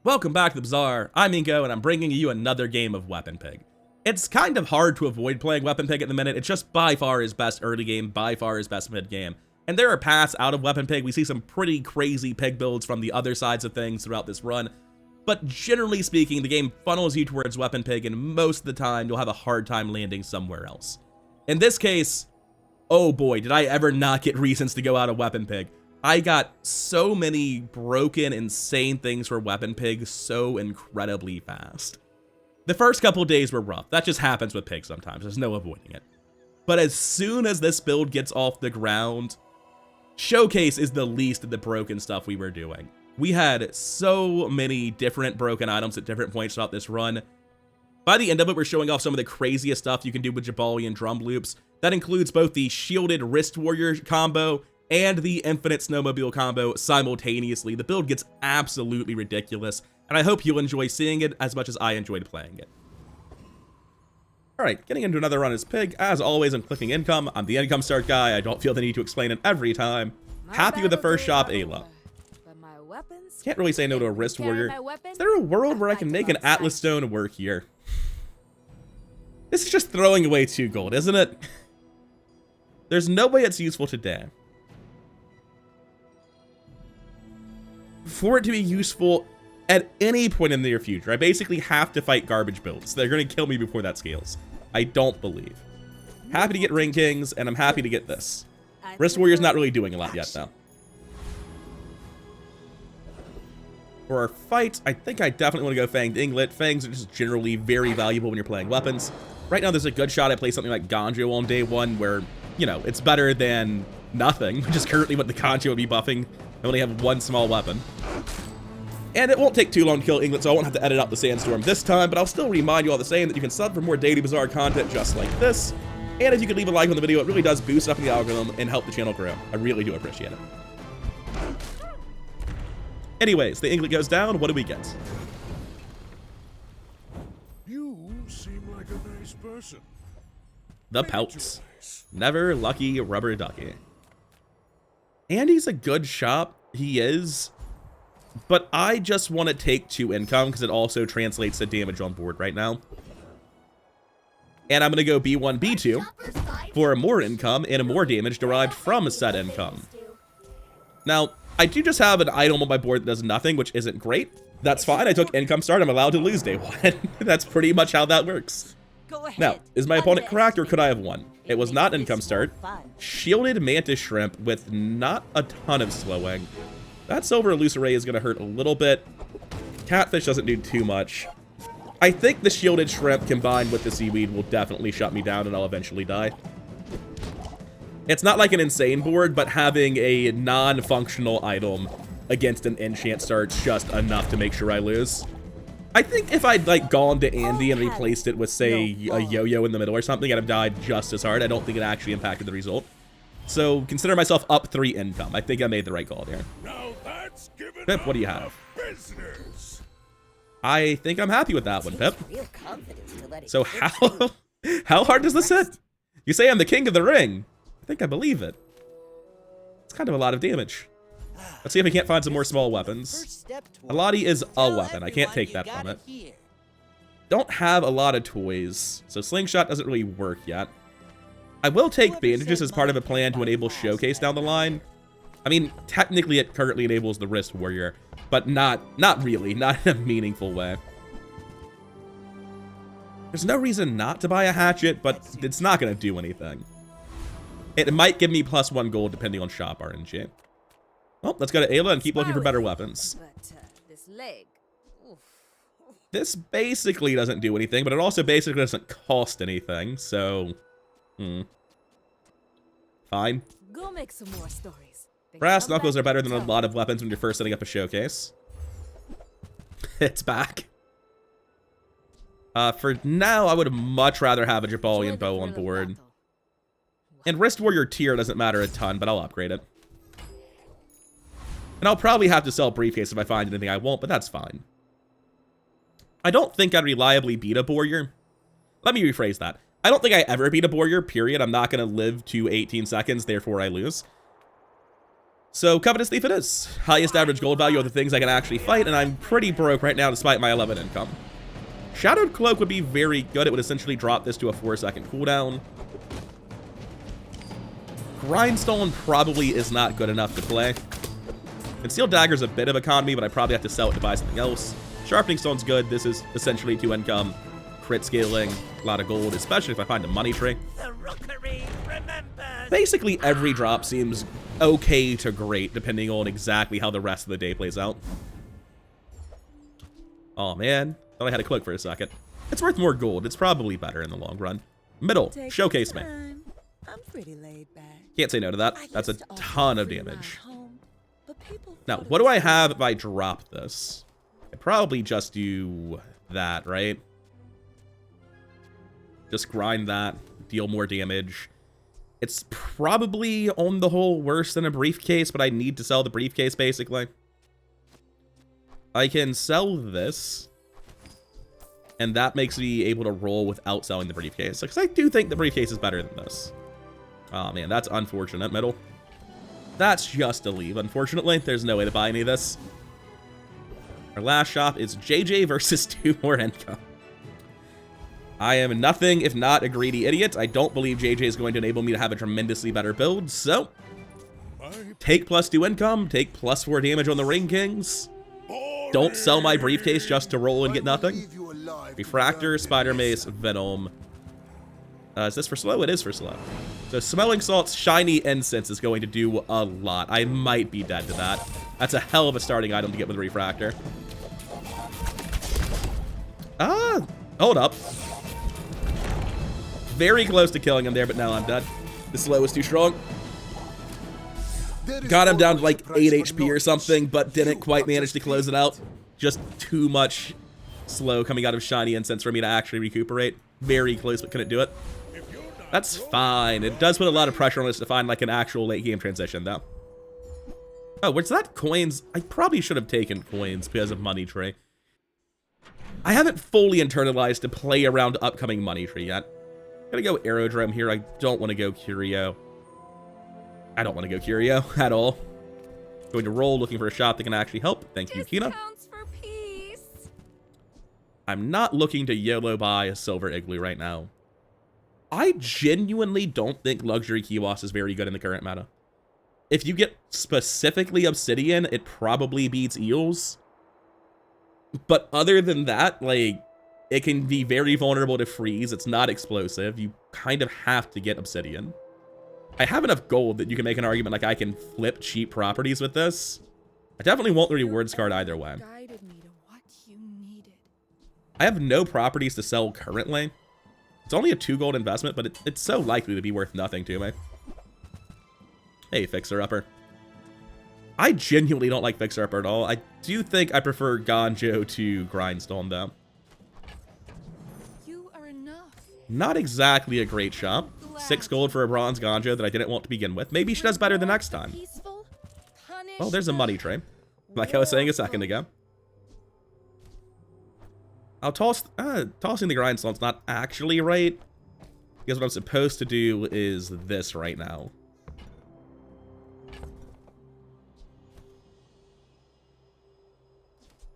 Welcome back to the Bazaar. I'm Inko, and I'm bringing you another game of Weapon Pig. It's kind of hard to avoid playing Weapon Pig at the minute. It's just by far his best early game, by far his best mid game. And there are paths out of Weapon Pig. We see some pretty crazy pig builds from the other sides of things throughout this run. But generally speaking, the game funnels you towards Weapon Pig, and most of the time, you'll have a hard time landing somewhere else. In this case, oh boy, did I ever not get reasons to go out of Weapon Pig. I got so many broken, insane things for Weapon Pig so incredibly fast. The first couple days were rough. That just happens with Pig sometimes. There's no avoiding it. But as soon as this build gets off the ground, Showcase is the least of the broken stuff we were doing. We had so many different broken items at different points throughout this run. By the end of it, we're showing off some of the craziest stuff you can do with Jaballian Drum loops. That includes both the shielded wrist warrior combo and the infinite snowmobile combo simultaneously. The build gets absolutely ridiculous, and I hope you'll enjoy seeing it as much as I enjoyed playing it. Alright, getting into another run as Pig. As always, I'm clicking income. I'm the income start guy. I don't feel the need to explain it every time. Happy with the first shop, Ayla. Can't really say no to a wrist warrior. Is there a world where I can make an Atlas Stone work here? This is just throwing away 2 gold, isn't it? There's no way it's useful today. For it to be useful at any point in the near future, I basically have to fight garbage builds. They're going to kill me before that scales. I don't believe. Happy to get Ring Kings, and I'm happy to get this. Wrist Warrior's not really doing a lot yet, though. For our fight, I think I definitely want to go Fanged Inglet. Fangs are just generally very valuable when you're playing weapons. Right now, there's a good shot I play something like Ganjo on day 1, where, you know, it's better than nothing, which is currently what the Ganjo would be buffing. I only have 1 small weapon. And it won't take too long to kill Inglet, so I won't have to edit out the Sandstorm this time, but I'll still remind you all the same that you can sub for more daily Bazaar content just like this. And if you could leave a like on the video, it really does boost up the algorithm and help the channel grow. I really do appreciate it. Anyways, the Inglet goes down. What do we get? You seem like a nice person. The Pelts. Never lucky rubber ducky. And he's a good shop. He is. But I just want to take 2 income because it also translates to damage on board right now. And I'm going to go B1, B2 for more income and more damage derived from said income. Now, I do just have an item on my board that does nothing, which isn't great. That's fine. I took income start. I'm allowed to lose day 1. That's pretty much how that works. Now, is my opponent correct or could I have won? It was not income start. Shielded Mantis Shrimp with not a ton of slowing. That Silver Lucere is going to hurt a little bit. Catfish doesn't do too much. I think the Shielded Shrimp combined with the Seaweed will definitely shut me down and I'll eventually die. It's not like an insane board, but having a non-functional item against an enchant start's just enough to make sure I lose. I think if I'd like gone to Andy and replaced it with, say, a yo-yo in the middle or something, I'd have died just as hard. I don't think it actually impacted the result. So consider myself up 3 income. I think I made the right call there. Pip, what do you have? Business. I think I'm happy with that one, Pip. So how hard does this hit? You say I'm the king of the ring. I think I believe it. It's kind of a lot of damage. Let's see if we can't find some more small weapons. Aladi is a weapon. I can't take that from it. Don't have a lot of toys, so Slingshot doesn't really work yet. I will take bandages as part of a plan to enable Showcase down the line. I mean, technically it currently enables the Wrist Warrior, but not really, not in a meaningful way. There's no reason not to buy a hatchet, but it's not going to do anything. It might give me +1 gold depending on shop RNG. Well, let's go to Ayla and keep looking for better weapons. This basically doesn't do anything, but it also basically doesn't cost anything, so... Fine. Go make some more stories. Brass knuckles are better than a lot of weapons when you're first setting up a showcase. It's back. For now, I would much rather have a Jaballian bow on board. And Wrist Warrior tier doesn't matter a ton, but I'll upgrade it. And I'll probably have to sell Briefcase if I find anything I won't, but that's fine. I don't think I'd reliably beat a Warrior. Let me rephrase that. I don't think I ever beat a Warrior, period. I'm not going to live to 18 seconds, therefore I lose. So, Covetous Thief it is. Highest average gold value of the things I can actually fight, and I'm pretty broke right now despite my 11 income. Shadowed Cloak would be very good. It would essentially drop this to a 4-second cooldown. Grindstone probably is not good enough to play. Concealed Dagger's a bit of economy, but I probably have to sell it to buy something else. Sharpening Stone's good. This is essentially 2 income. Crit scaling, a lot of gold, especially if I find a money tree. The rookery remembers. Basically, every drop seems okay to great, depending on exactly how the rest of the day plays out. Oh, man. Thought I had a cloak for a second. It's worth more gold. It's probably better in the long run. Middle. Showcase me. I'm pretty laid back. Can't say no to that. That's a used to ton of offer free damage. my home, but people Now, thought it what do was I have if I drop this? I probably just do that, right? Just grind that, deal more damage. It's probably on the whole worse than a briefcase, but I need to sell the briefcase, basically. I can sell this, and that makes me able to roll without selling the briefcase. Because I do think the briefcase is better than this. Oh, man, that's unfortunate, Middle. That's just a leave, unfortunately. There's no way to buy any of this. Our last shop is JJ versus 2 more income. I am nothing if not a greedy idiot. I don't believe JJ is going to enable me to have a tremendously better build, so take +2 income, take +4 damage on the Ring Kings. Don't sell my briefcase just to roll and get nothing. Refractor, Spider Mace, Venom. Is this for slow? It is for slow. So Smelling Salt's Shiny Incense is going to do a lot. I might be dead to that. That's a hell of a starting item to get with Refractor. Hold up. Very close to killing him there, but now I'm dead. The slow was too strong. Got him down to like 8 HP or something, but didn't quite manage to close it out. Just too much slow coming out of Shiny Incense for me to actually recuperate. Very close, but couldn't do it. That's fine. It does put a lot of pressure on us to find like an actual late game transition, though. Oh, what's that? Coins? I probably should have taken coins because of Money Tree. I haven't fully internalized to play around upcoming Money Tree yet. I'm gonna go Aerodrome here. I don't want to go Curio. I don't want to go Curio at all. Going to roll, looking for a shop that can actually help. Thank you, Kina. Discounts for peace. I'm not looking to YOLO buy a Silver Igloo right now. I genuinely don't think Luxury Kiwas is very good in the current meta. If you get specifically Obsidian, it probably beats Eels. But other than that, like, it can be very vulnerable to freeze. It's not explosive. You kind of have to get Obsidian. I have enough gold that you can make an argument like I can flip cheap properties with this. I definitely want the rewards card either way. Guided me to what you needed. I have no properties to sell currently. It's only a 2 gold investment, but it's so likely to be worth nothing to me. Hey, Fixer Upper. I genuinely don't like Fixer Upper at all. I do think I prefer Ganjo to Grindstone, though. You are enough. Not exactly a great shop. 6 gold for a bronze Ganjo that I didn't want to begin with. Maybe she does better the next time. Peaceful, Well, there's a money tray, like I was saying a second ago. I'll tossing the Grindstone's not actually right, because what I'm supposed to do is this right now.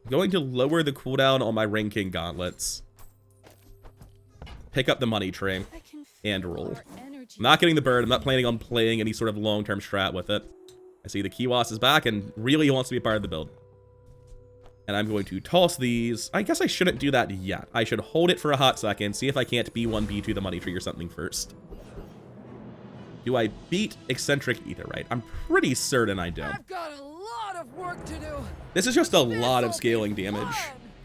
I'm going to lower the cooldown on my Ring King gauntlets. Pick up the money tray and roll. I'm not getting the bird. I'm not planning on playing any sort of long-term strat with it. I see the Kiwas is back and really wants to be a part of the build. And I'm going to toss these. I guess I shouldn't do that yet. I should hold it for a hot second, see if I can't B1, B2 the money tree or something first. Do I beat Eccentric Aetheryte? I'm pretty certain I don't. I've got a lot of work to do. This is just a lot of scaling damage.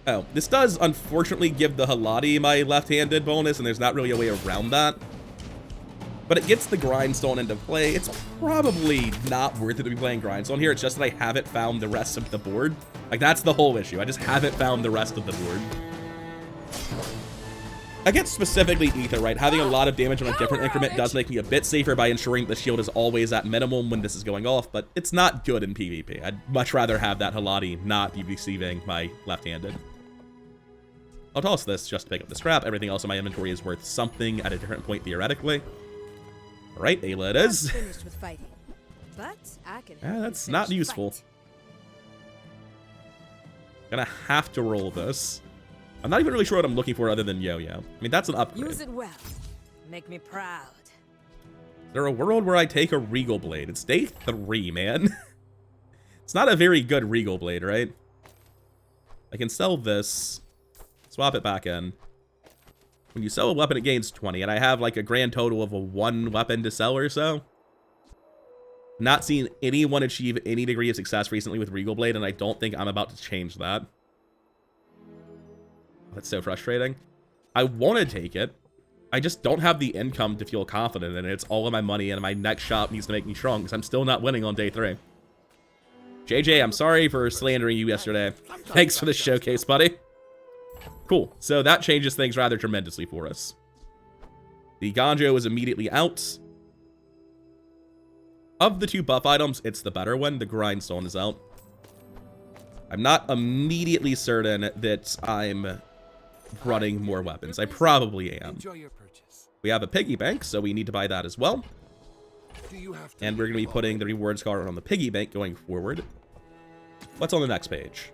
Oh, this does unfortunately give the Halati my left-handed bonus, and there's not really a way around that. But it gets the Grindstone into play. It's probably not worth it to be playing Grindstone here. It's just that I haven't found the rest of the board. Like, that's the whole issue. I just haven't found the rest of the board. Against specifically Aetheryte, having a lot of damage on a different increment does make me a bit safer by ensuring the shield is always at minimum when this is going off, but it's not good in PvP. I'd much rather have that Halati not be receiving my left-handed. I'll toss this just to pick up the scrap. Everything else in my inventory is worth something at a different point theoretically. Alright, Ayla it is. Finished with fighting. But I can. Yeah, that's not useful. Gonna have to roll this. I'm not even really sure what I'm looking for other than yo-yo. I mean, that's an upgrade. Use it well. Make me proud. Is there a world where I take a Regal Blade? It's day 3, man. It's not a very good Regal Blade, right? I can sell this, swap it back in. When you sell a weapon, it gains 20, and I have like a grand total of a 1 weapon to sell or so. Not seen anyone achieve any degree of success recently with Regal Blade, and I don't think I'm about to change that. That's so frustrating. I want to take it. I just don't have the income to feel confident in it. It's all of my money, and my next shop needs to make me strong, because I'm still not winning on day 3. JJ, I'm sorry for slandering you yesterday. Thanks for the showcase, buddy. Cool. So that changes things rather tremendously for us. The Ganjo is immediately out. Of the 2 buff items, it's the better one. The Grindstone is out. I'm not immediately certain that I'm running more weapons. I probably am. Enjoy your purchase. We have a piggy bank, so we need to buy that as well. And we're going to be putting the rewards card on the piggy bank going forward. What's on the next page?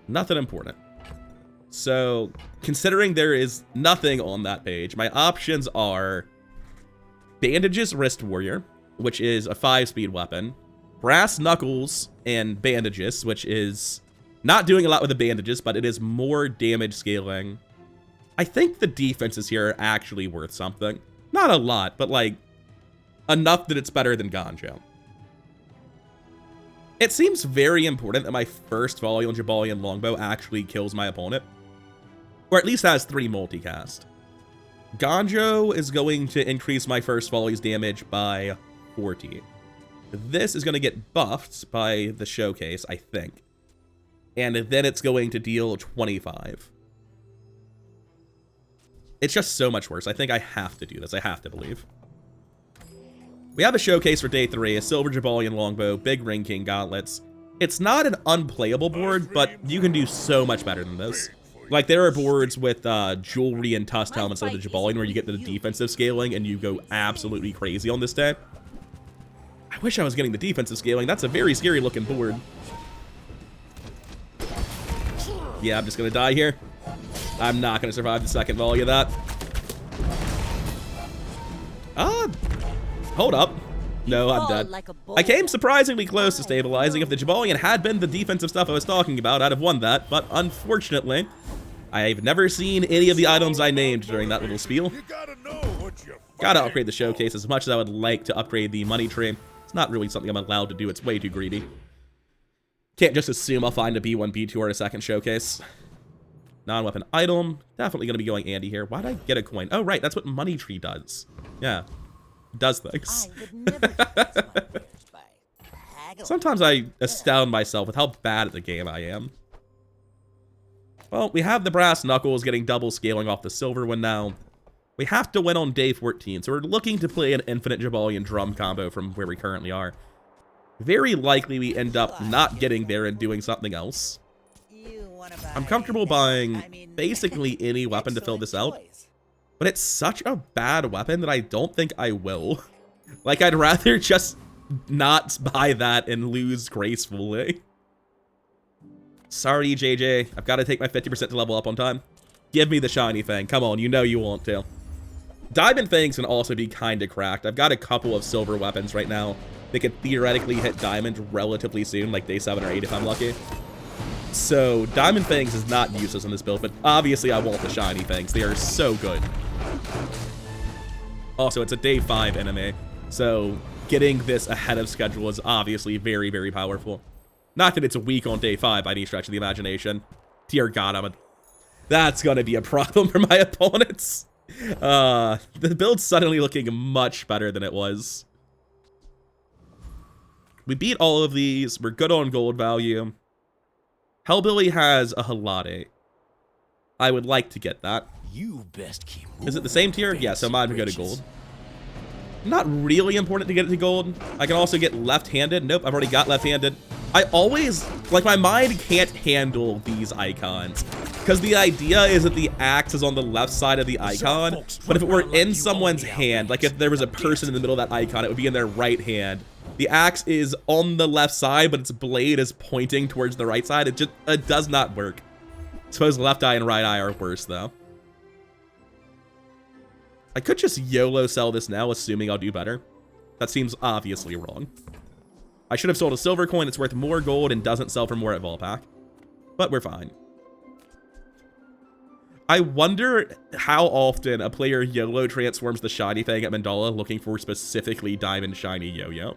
Nothing important. So, considering there is nothing on that page, my options are Bandages Wrist Warrior, which is a 5-speed weapon, Brass Knuckles and Bandages, which is not doing a lot with the bandages, but it is more damage scaling. I think the defenses here are actually worth something. Not a lot, but like enough that it's better than Ganjo. It seems very important that my first volley on Jaballian Longbow actually kills my opponent, or at least has 3 multicast. Ganjo is going to increase my first volley's damage by 40. This is going to get buffed by the showcase, I think. And then it's going to deal 25. It's just so much worse. I think I have to do this. I have to believe. We have a showcase for day 3, a Silver Jaballian Longbow, Big Ring King Gauntlets. It's not an unplayable board, but you can do so much better than this. Like, there are boards with jewelry and tusk helmets of the Jaballian where you get the defensive scaling and you go absolutely crazy on this day. I wish I was getting the defensive scaling. That's a very scary looking board. Yeah, I'm just going to die here. I'm not going to survive the second volley of that. Hold up. No, I'm dead. I came surprisingly close to stabilizing. If the Jaballian had been the defensive stuff I was talking about, I'd have won that. But unfortunately, I've never seen any of the items I named during that little spiel. Gotta upgrade the showcase as much as I would like to upgrade the money tree. It's not really something I'm allowed to do. It's way too greedy. Can't just assume I'll find a B1, B2 or a second showcase. Non-weapon item. Definitely going to be going Andy here. Why'd I get a coin? Oh, right. That's what money tree does. Yeah. Does things. Sometimes I astound myself with how bad at the game I am. Well, we have the Brass Knuckles getting double scaling off the silver one now. We have to win on day 14, so we're looking to play an infinite Jaballian Drum combo from where we currently are. Very likely we end up not getting there and doing something else. I'm comfortable buying basically any weapon to fill this out, but it's such a bad weapon that I don't think I will. Like, I'd rather just not buy that and lose gracefully. Sorry, JJ. I've got to take my 50% to level up on time. Give me the shiny thing. Come on, you know you want to. Diamond things can also be kind of cracked. I've got a couple of silver weapons right now that could theoretically hit diamond relatively soon, like day 7 or 8 if I'm lucky. So, Diamond Fangs is not useless in this build, but obviously I want the Shiny Fangs. They are so good. Also, it's a day 5 enemy, so getting this ahead of schedule is obviously very, very powerful. Not that it's weak on day 5 by any stretch of the imagination. Dear God, that's gonna be a problem for my opponents. The build's suddenly looking much better than it was. We beat all of these. We're good on gold value. Hellbilly has a Halade. I would like to get that. You best keep moving. Is it the same tier? Yeah, so mine would go to gold. Not really important to get it to gold. I can also get left-handed. Nope, I've already got left-handed. I always, like, my mind can't handle these icons. Because the idea is that the axe is on the left side of the icon, but if it were in someone's hand, like if there was a person in the middle of that icon, it would be in their right hand. The axe is on the left side, but its blade is pointing towards the right side. It does not work. I suppose left eye and right eye are worse, though. I could just YOLO sell this now, assuming I'll do better. That seems obviously wrong. I should have sold a silver coin. It's worth more gold and doesn't sell for more at Volpack. But we're fine. I wonder how often a player YOLO transforms the Shiny Fang at Mandala looking for specifically Diamond Shiny Yo-Yo.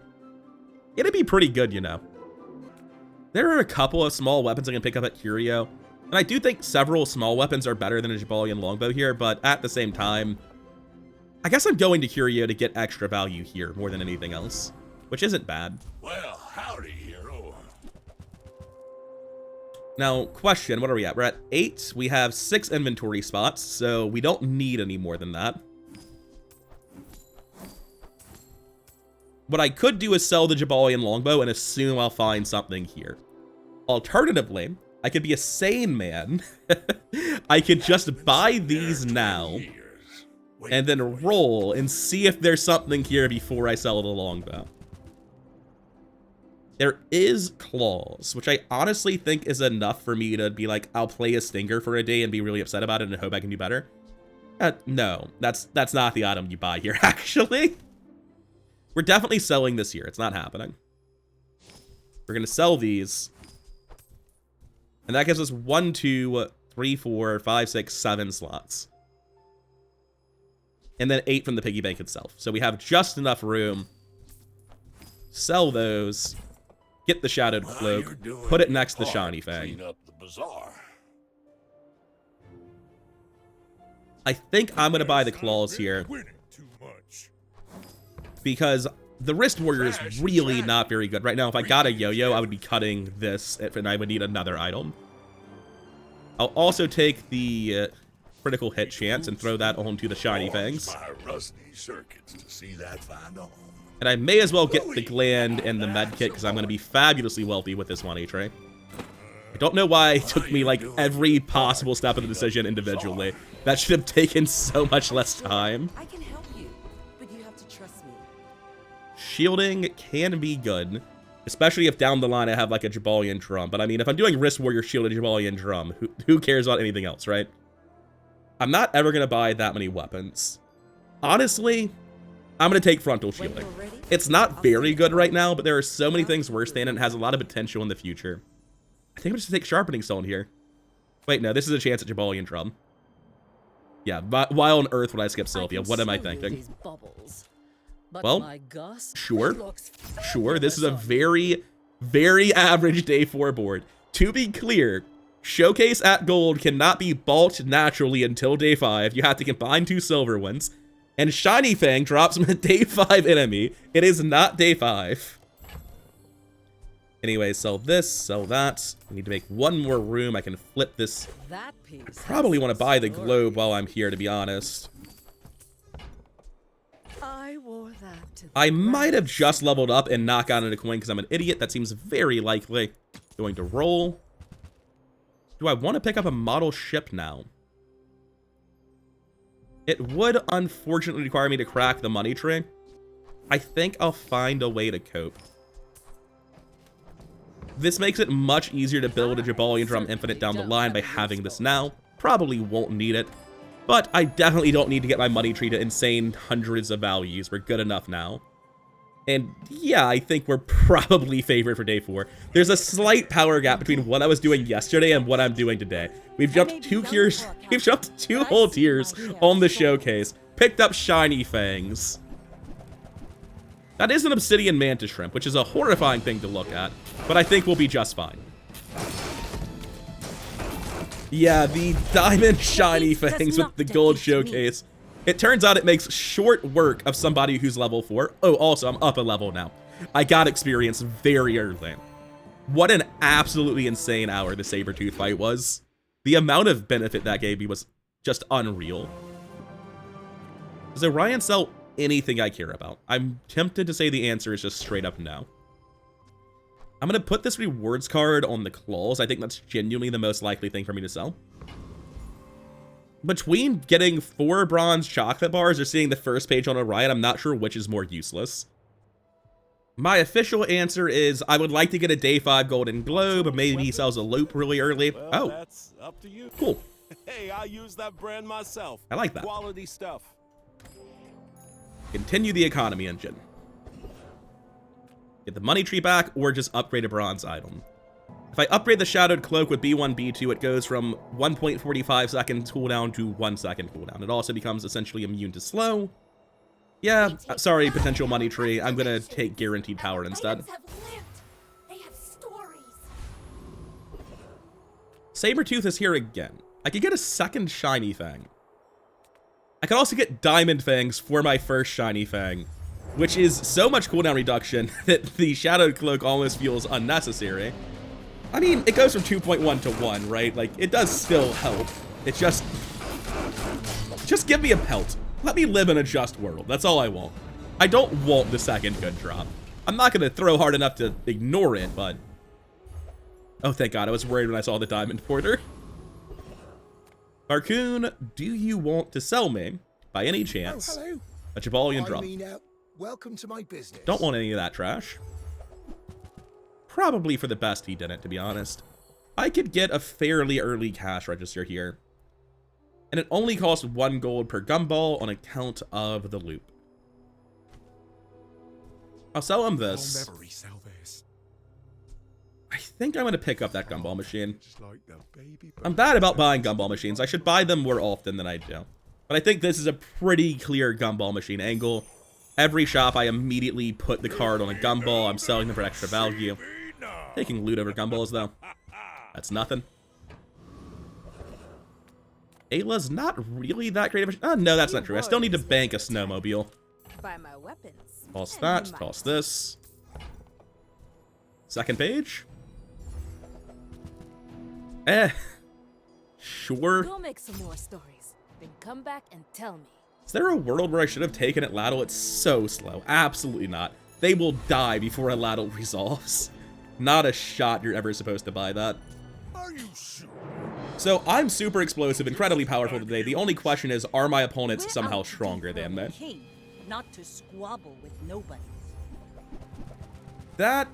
It'd be pretty good, you know. There are a couple of small weapons I can pick up at Curio. And I do think several small weapons are better than a Jaballian Longbow here, but at the same time, I guess I'm going to Curio to get extra value here more than anything else, which isn't bad. Well, howdy, hero. Now, question, what are we at? We're at 8. We have 6 inventory spots, so we don't need any more than that. What I could do is sell the Jaballian Longbow and assume I'll find something here. Alternatively, I could be a sane man. I could just buy these now and then roll and see if there's something here before I sell the Longbow. There is claws, which I honestly think is enough for me to be like, I'll play a stinger for a day and be really upset about it and hope I can do better. No, that's not the item you buy here, actually. We're definitely selling this here. It's not happening. We're going to sell these. And that gives us 1, 2, 3, 4, 5, 6, 7 slots. And then 8 from the piggy bank itself. So we have just enough room. Sell those. Get the Shadowed Cloak, put it next to the Shiny Fang. Clean up the Bazaar. I think I'm going to buy the claws here Winning too much. because the Wrist Warrior is really not very good. Right now, if I got a Yo-Yo, I would be cutting this and I would need another item. I'll also take the critical hit chance and throw that onto the Shiny Fangs. My rusty circuits to see that find on. And I may as well get the gland and the med kit because I'm going to be fabulously wealthy with this money tray. I don't know why it took me like every possible step of the decision individually. That should have taken so much less time. I can help you, but you have to trust me. Shielding can be good, especially if down the line I have like a Jaballian Drum. But I mean, if I'm doing Wrist Warrior Shield and Jaballian Drum, who cares about anything else, right? I'm not ever going to buy that many weapons. Honestly, I'm going to take Frontal Shielding. It's not very good right now, but there are so many things worse than it and has a lot of potential in the future. I think I'm just going to take Sharpening Stone here. Wait, no, this is a chance at Jaballian Drum. Yeah, why on earth would I skip Sylvia? What am I thinking? Well, sure, this is a very, very average day 4 board. To be clear, Showcase at Gold cannot be bought naturally until day 5. You have to combine 2 silver ones. And Shiny Fang drops from a day 5 enemy. It is not day 5. Anyway, sell this, sell that. I need to make 1 more room. I can flip this. That piece I probably want to buy the globe while I'm here, to be honest. I wore that to I might have just leveled up and not gotten a coin because I'm an idiot. That seems very likely. Going to roll. Do I want to pick up a model ship now? It would unfortunately require me to crack the money tree. I think I'll find a way to cope. This makes it much easier to build a Jaballian Drum Infinite down the line by having this now. Probably won't need it, but I definitely don't need to get my money tree to insane hundreds of values. We're good enough now. And yeah, I think we're probably favored for day 4. There's a slight power gap between what I was doing yesterday and what I'm doing today. We've jumped 2 tiers. We've jumped 2 whole tiers on the showcase. Picked up Shiny Fangs. That is an Obsidian Mantis Shrimp, which is a horrifying thing to look at, but I think we'll be just fine. Yeah, the Diamond Shiny Fangs with the gold showcase. It turns out it makes short work of somebody who's level 4. Oh, also, I'm up a level now. I got experience very early. What an absolutely insane hour the Sabertooth fight was. The amount of benefit that gave me was just unreal. Does Orion sell anything I care about? I'm tempted to say the answer is just straight up no. I'm going to put this rewards card on the claws. I think that's genuinely the most likely thing for me to sell. Between getting 4 bronze chocolate bars or seeing the first page on Orion, I'm not sure which is more useless. My official answer is I would like to get a day 5 golden globe. Maybe he sells a loop really early. Well, Oh, that's up to you. cool. Hey, I use that brand myself. I like that. Quality stuff. Continue the economy engine. Get the money tree back or just upgrade a bronze item. If I upgrade the shadowed cloak with B1, B2, it goes from 1.45 seconds cooldown to 1 second cooldown. It also becomes essentially immune to slow. Yeah, sorry, potential money tree. I'm gonna take guaranteed power instead. Items have lived. They have stories. Sabretooth is here again. I could get a second shiny fang. I could also get diamond fangs for my first shiny fang, which is so much cooldown reduction that the shadowed cloak almost feels unnecessary. I mean, it goes from 2.1 to 1, right? Like, it does still help. It just give me a pelt. Let me live in a just world. That's all I want. I don't want the second good drop. I'm not gonna throw hard enough to ignore it, but... Oh, thank God. I was worried when I saw the diamond porter. Barcoon, do you want to sell me, by any chance, hello. a Jaballian Drum? Welcome to my business. Don't want any of that trash. Probably for the best he didn't, to be honest. I could get a fairly early cash register here. And it only costs 1 gold per gumball on account of the loop. I'll sell him this. I'll never resell this. I think I'm going to pick up that gumball machine. Just like the baby I'm bad about buying gumball machines. I should buy them more often than I do. But I think this is a pretty clear gumball machine angle. Every shop, I immediately put the card on a gumball. I'm selling them for extra value. Taking loot over gumballs, though. That's nothing. Ayla's not really that great of a... Oh, no, that's not true. I still need to bank a snowmobile. Buy my weapons. Toss and that. you Toss might. this. Second page. Sure. Go make some more stories. Then come back and tell me. Is there a world where I should have taken Atlatl? It's so slow. Absolutely not. They will die before Atlatl resolves. Not a shot you're ever supposed to buy that. Are you sure? So I'm super explosive, incredibly powerful today. The only question is, are my opponents somehow stronger than me? King, not to squabble with nobody. That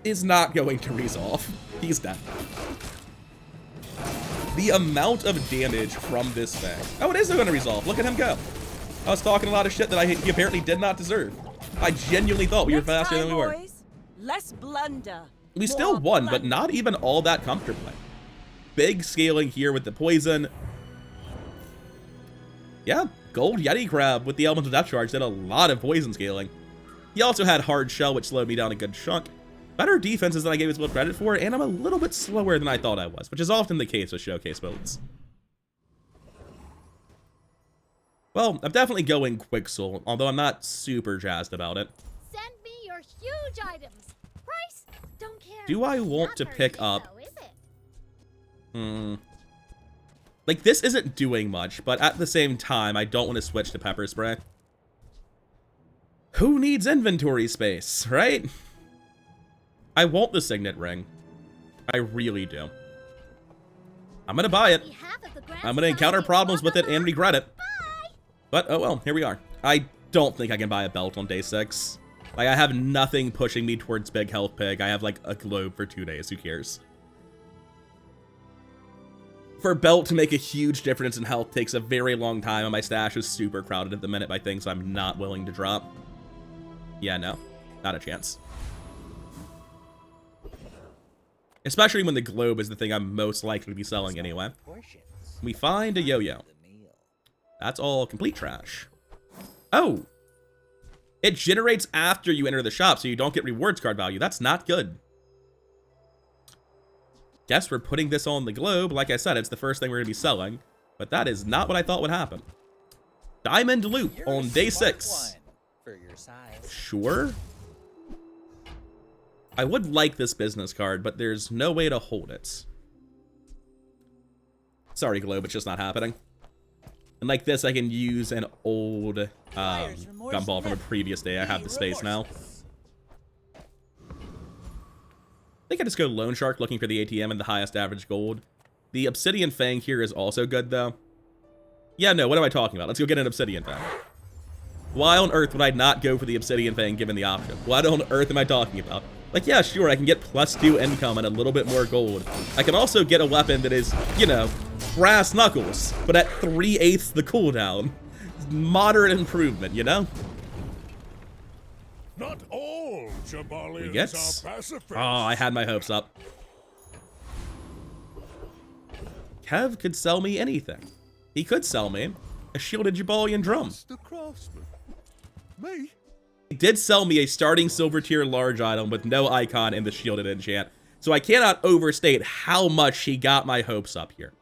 is not going to resolve. He's dead. The amount of damage from this thing. Oh, it is going to resolve. Look at him go. I was talking a lot of shit that he apparently did not deserve. I genuinely thought we were faster than we were. Boys, less blunder. We still won, but not even all that comfortably. Big scaling here with the poison. Yeah, Gold Yeti Crab with the Elemental Depth Charge did a lot of poison scaling. He also had Hard Shell, which slowed me down a good chunk. Better defenses than I gave his build credit for, and I'm a little bit slower than I thought I was, which is often the case with showcase builds. Well, I'm definitely going Quixel, although I'm not super jazzed about it. Send me your huge items. Price? Don't care. Do I want to Not very pick big, up... though, is it? Like, this isn't doing much, but at the same time, I don't want to switch to Pepper Spray. Who needs inventory space, right? I want the Signet Ring. I really do. I'm gonna buy it. I'm gonna encounter problems with it and regret it. But, oh well, here we are. I don't think I can buy a belt on day 6. Like, I have nothing pushing me towards Big Health Pig. I have, like, a globe for 2 days. Who cares? For belt to make a huge difference in health takes a very long time, and my stash is super crowded at the minute by things I'm not willing to drop. Yeah, no. Not a chance. Especially when the globe is the thing I'm most likely to be selling anyway. We find a yo-yo. That's all complete trash. Oh! It generates after you enter the shop, so you don't get rewards card value. That's not good. Guess we're putting this on the globe. Like I said, it's the first thing we're going to be selling. But that is not what I thought would happen. Diamond Loop on day 6. For your size. Sure. I would like this business card, but there's no way to hold it. Sorry, globe, it's just not happening. And like this, I can use an old gumball from a previous day. I have the space now. I think I just go Loan Shark looking for the ATM and the highest average gold. The Obsidian Fang here is also good, though. Yeah, no, what am I talking about? Let's go get an obsidian fang. Why on earth would I not go for the obsidian fang given the option? What on earth am I talking about? Like, yeah, sure, I can get +2 income and a little bit more gold. I can also get a weapon that is, you know, brass knuckles, but at 3/8 the cooldown. Moderate improvement, you know? Not all Jaballians Yes. are pacifists. Oh, I had my hopes up. Kev could sell me anything. He could sell me a shielded Jaballian drum. The craftsman. Me? He did sell me a starting silver tier large item with no icon in the shielded enchant, so I cannot overstate how much he got my hopes up here.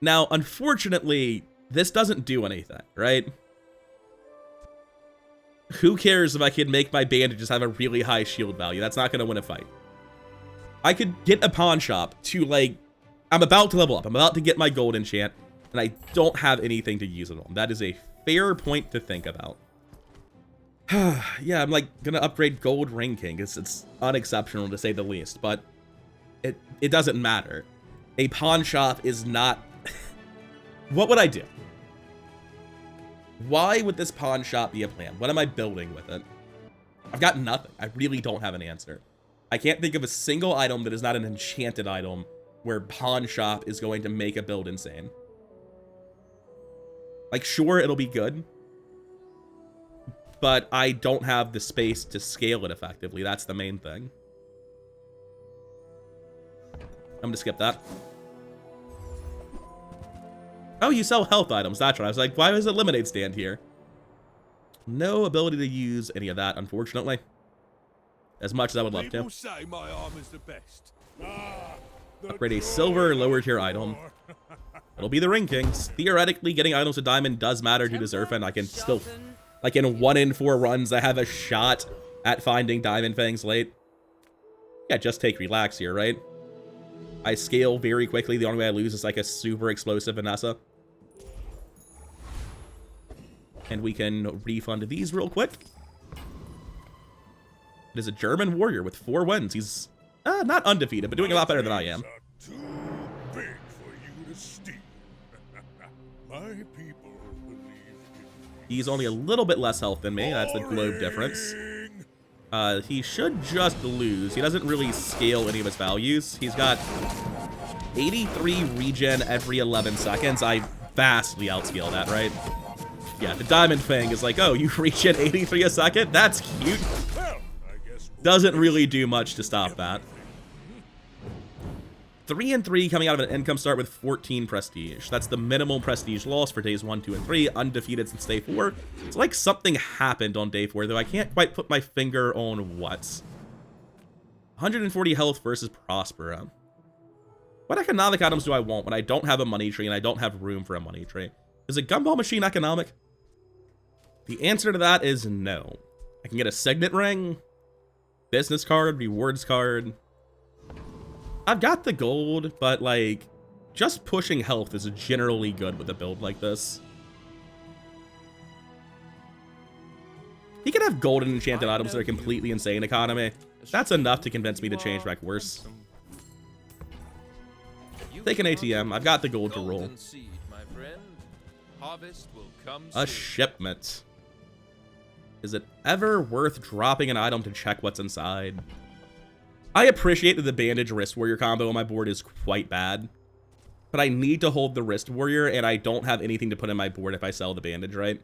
Now, unfortunately, this doesn't do anything, right? Who cares if I can make my bandages have a really high shield value? That's not going to win a fight. I could get a pawn shop to, like, I'm about to level up. I'm about to get my gold enchant, and I don't have anything to use it on. That is a fair point to think about. Yeah, I'm, like, going to upgrade Gold Ring King. It's unexceptional, to say the least, but it doesn't matter. A pawn shop is not... What would I do? Why would this pawn shop be a plan? What am I building with it? I've got nothing. I really don't have an answer. I can't think of a single item that is not an enchanted item where pawn shop is going to make a build insane. Like, sure, it'll be good, but I don't have the space to scale it effectively. That's the main thing. I'm gonna skip that. Oh, you sell health items. That's right. I was like, why is a lemonade stand here? No ability to use any of that, unfortunately. As much as I would love to. People say my armor's the best. Upgrade a silver lower tier item. It'll be the Ring Kings. Theoretically, getting items to diamond does matter to deserve, and I can still, like in 1 in 4 runs, I have a shot at finding diamond fangs late. Yeah, just take relax here, right? I scale very quickly. The only way I lose is like a super explosive Vanessa. And we can refund these real quick. It is a German warrior with 4 wins. He's not undefeated, but doing a lot better than I am. Too big for you to steal. My people believe in me. He's only a little bit less health than me. That's the globe difference. He should just lose. He doesn't really scale any of his values. He's got 83 regen every 11 seconds. I vastly outscale that, right? Yeah, the Diamond Fang is like, oh, you regen 83 a second? That's cute. Well, I guess Doesn't really do much to stop that. 3 and 3 coming out of an income start with 14 prestige. That's the minimal prestige loss for days 1, 2, and 3, undefeated since day 4. It's like something happened on day 4, though I can't quite put my finger on what. 140 health versus Prospero. What economic items do I want when I don't have a money tree and I don't have room for a money tree? Is a gumball machine economic? The answer to that is no. I can get a signet ring, business card, rewards card. I've got the gold, but like, just pushing health is generally good with a build like this. He can have gold and enchanted items that are completely insane economy. That's enough to convince me to change back worse. Take an ATM. I've got the gold to roll. A shipment. Is it ever worth dropping an item to check what's inside? I appreciate that the bandage wrist warrior combo on my board is quite bad, but I need to hold the wrist warrior, and I don't have anything to put in my board if I sell the bandage, right?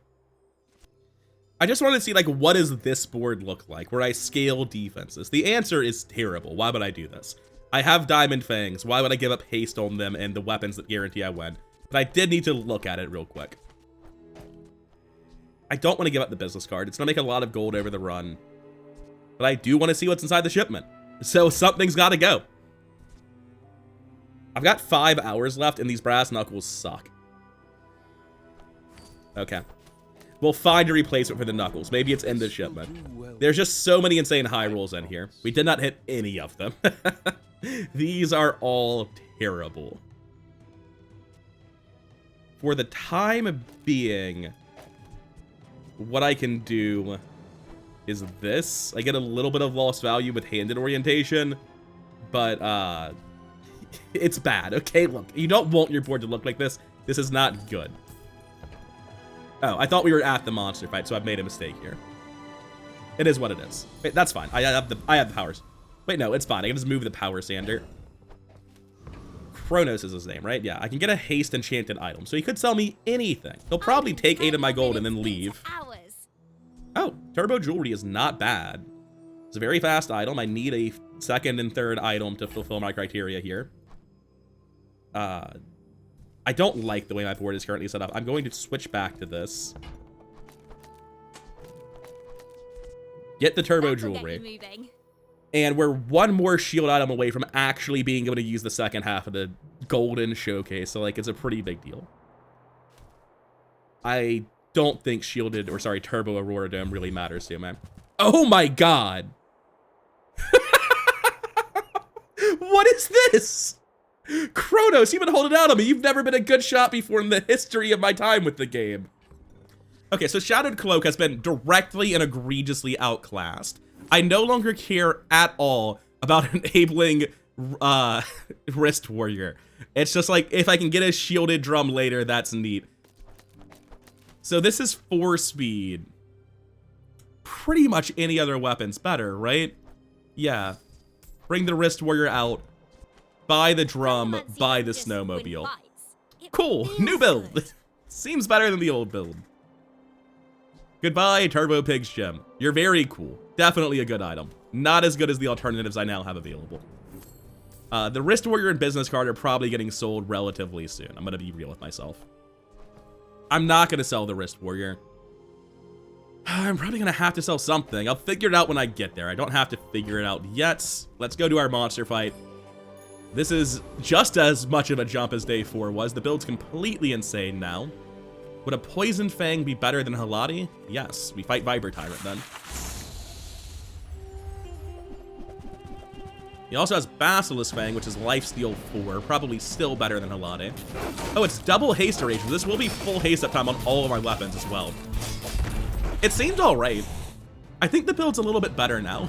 I just wanted to see, like, what does this board look like, where I scale defenses? The answer is terrible. Why would I do this? I have Diamond Fangs. Why would I give up haste on them and the weapons that guarantee I win? But I did need to look at it real quick. I don't want to give up the business card. It's going to make a lot of gold over the run, but I do want to see what's inside the shipment. So something's got to go. I've got 5 hours left, and these brass knuckles suck. Okay. We'll find a replacement for the knuckles. Maybe it's in the shipment. There's just so many insane high rolls in here. We did not hit any of them. These are all terrible. For the time being, what I can do is this. I get a little bit of lost value with handed orientation, but It's bad, okay? Look, you don't want your board to look like this. This is not good. Oh, I thought we were at the monster fight, so I've made a mistake here. It is what it is. Wait, that's fine. I have the powers. Wait, no, it's fine. I can just move the power sander. Kronos is his name, right? Yeah, I can get a haste enchanted item, so he could sell me anything. He'll probably take 8 of my gold and then leave. Oh, turbo jewelry is not bad. It's a very fast item. I need a second and third item to fulfill my criteria here. I don't like the way my board is currently set up. I'm going to switch back to this. Get the turbo jewelry. And we're one more shield item away from actually being able to use the second half of the golden showcase. So, like, it's a pretty big deal. I don't think shielded, or sorry, turbo Aurora Dome really matters to me. Oh my god! What is this? Kronos, you've been holding out on me. You've never been a good shot before in the history of my time with the game. Okay, so Shadowed Cloak has been directly and egregiously outclassed. I no longer care at all about enabling Wrist Warrior. It's just like, if I can get a shielded drum later, that's neat. So this is 4 speed. Pretty much any other weapon's better, right? Yeah. Bring the Wrist Warrior out. Buy the drum. Buy the snowmobile. Cool. New build. Seems better than the old build. Goodbye, Turbo Pig's Gem. You're very cool. Definitely a good item. Not as good as the alternatives I now have available. The Wrist Warrior and Business Card are probably getting sold relatively soon. I'm going to be real with myself. I'm not going to sell the Wrist Warrior. I'm probably going to have to sell something. I'll figure it out when I get there. I don't have to figure it out yet. Let's go to our monster fight. This is just as much of a jump as day 4 was. The build's completely insane now. Would a Poison Fang be better than Halati? Yes, we fight Viper Tyrant then. He also has Basilisk Fang, which is Lifesteal 4, probably still better than Halati. Oh, it's double haste duration. This will be full haste uptime on all of my weapons as well. It seemed alright. I think the build's a little bit better now.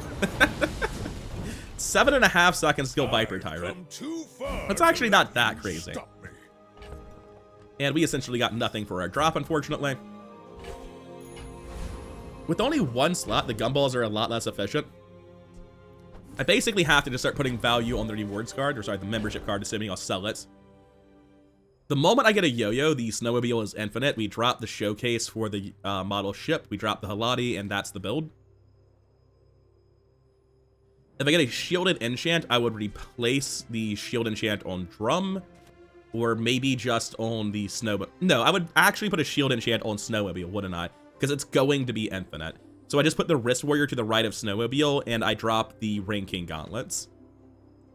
7.5 seconds to kill Viper Tyrant. That's actually not that crazy. And we essentially got nothing for our drop, unfortunately. With only 1 slot, the gumballs are a lot less efficient. I basically have to just start putting value on the rewards card, or sorry, the membership card, assuming I'll sell it. The moment I get a yo-yo, the snowmobile is infinite. We drop the showcase for the model ship, we drop the Halati, and that's the build. If I get a shielded enchant, I would replace the shield enchant on drum, or maybe just on the snowmobile. No, I would actually put a shield enchant on snowmobile, wouldn't I? Because it's going to be infinite. So I just put the Wrist Warrior to the right of snowmobile, and I drop the Ring King gauntlets.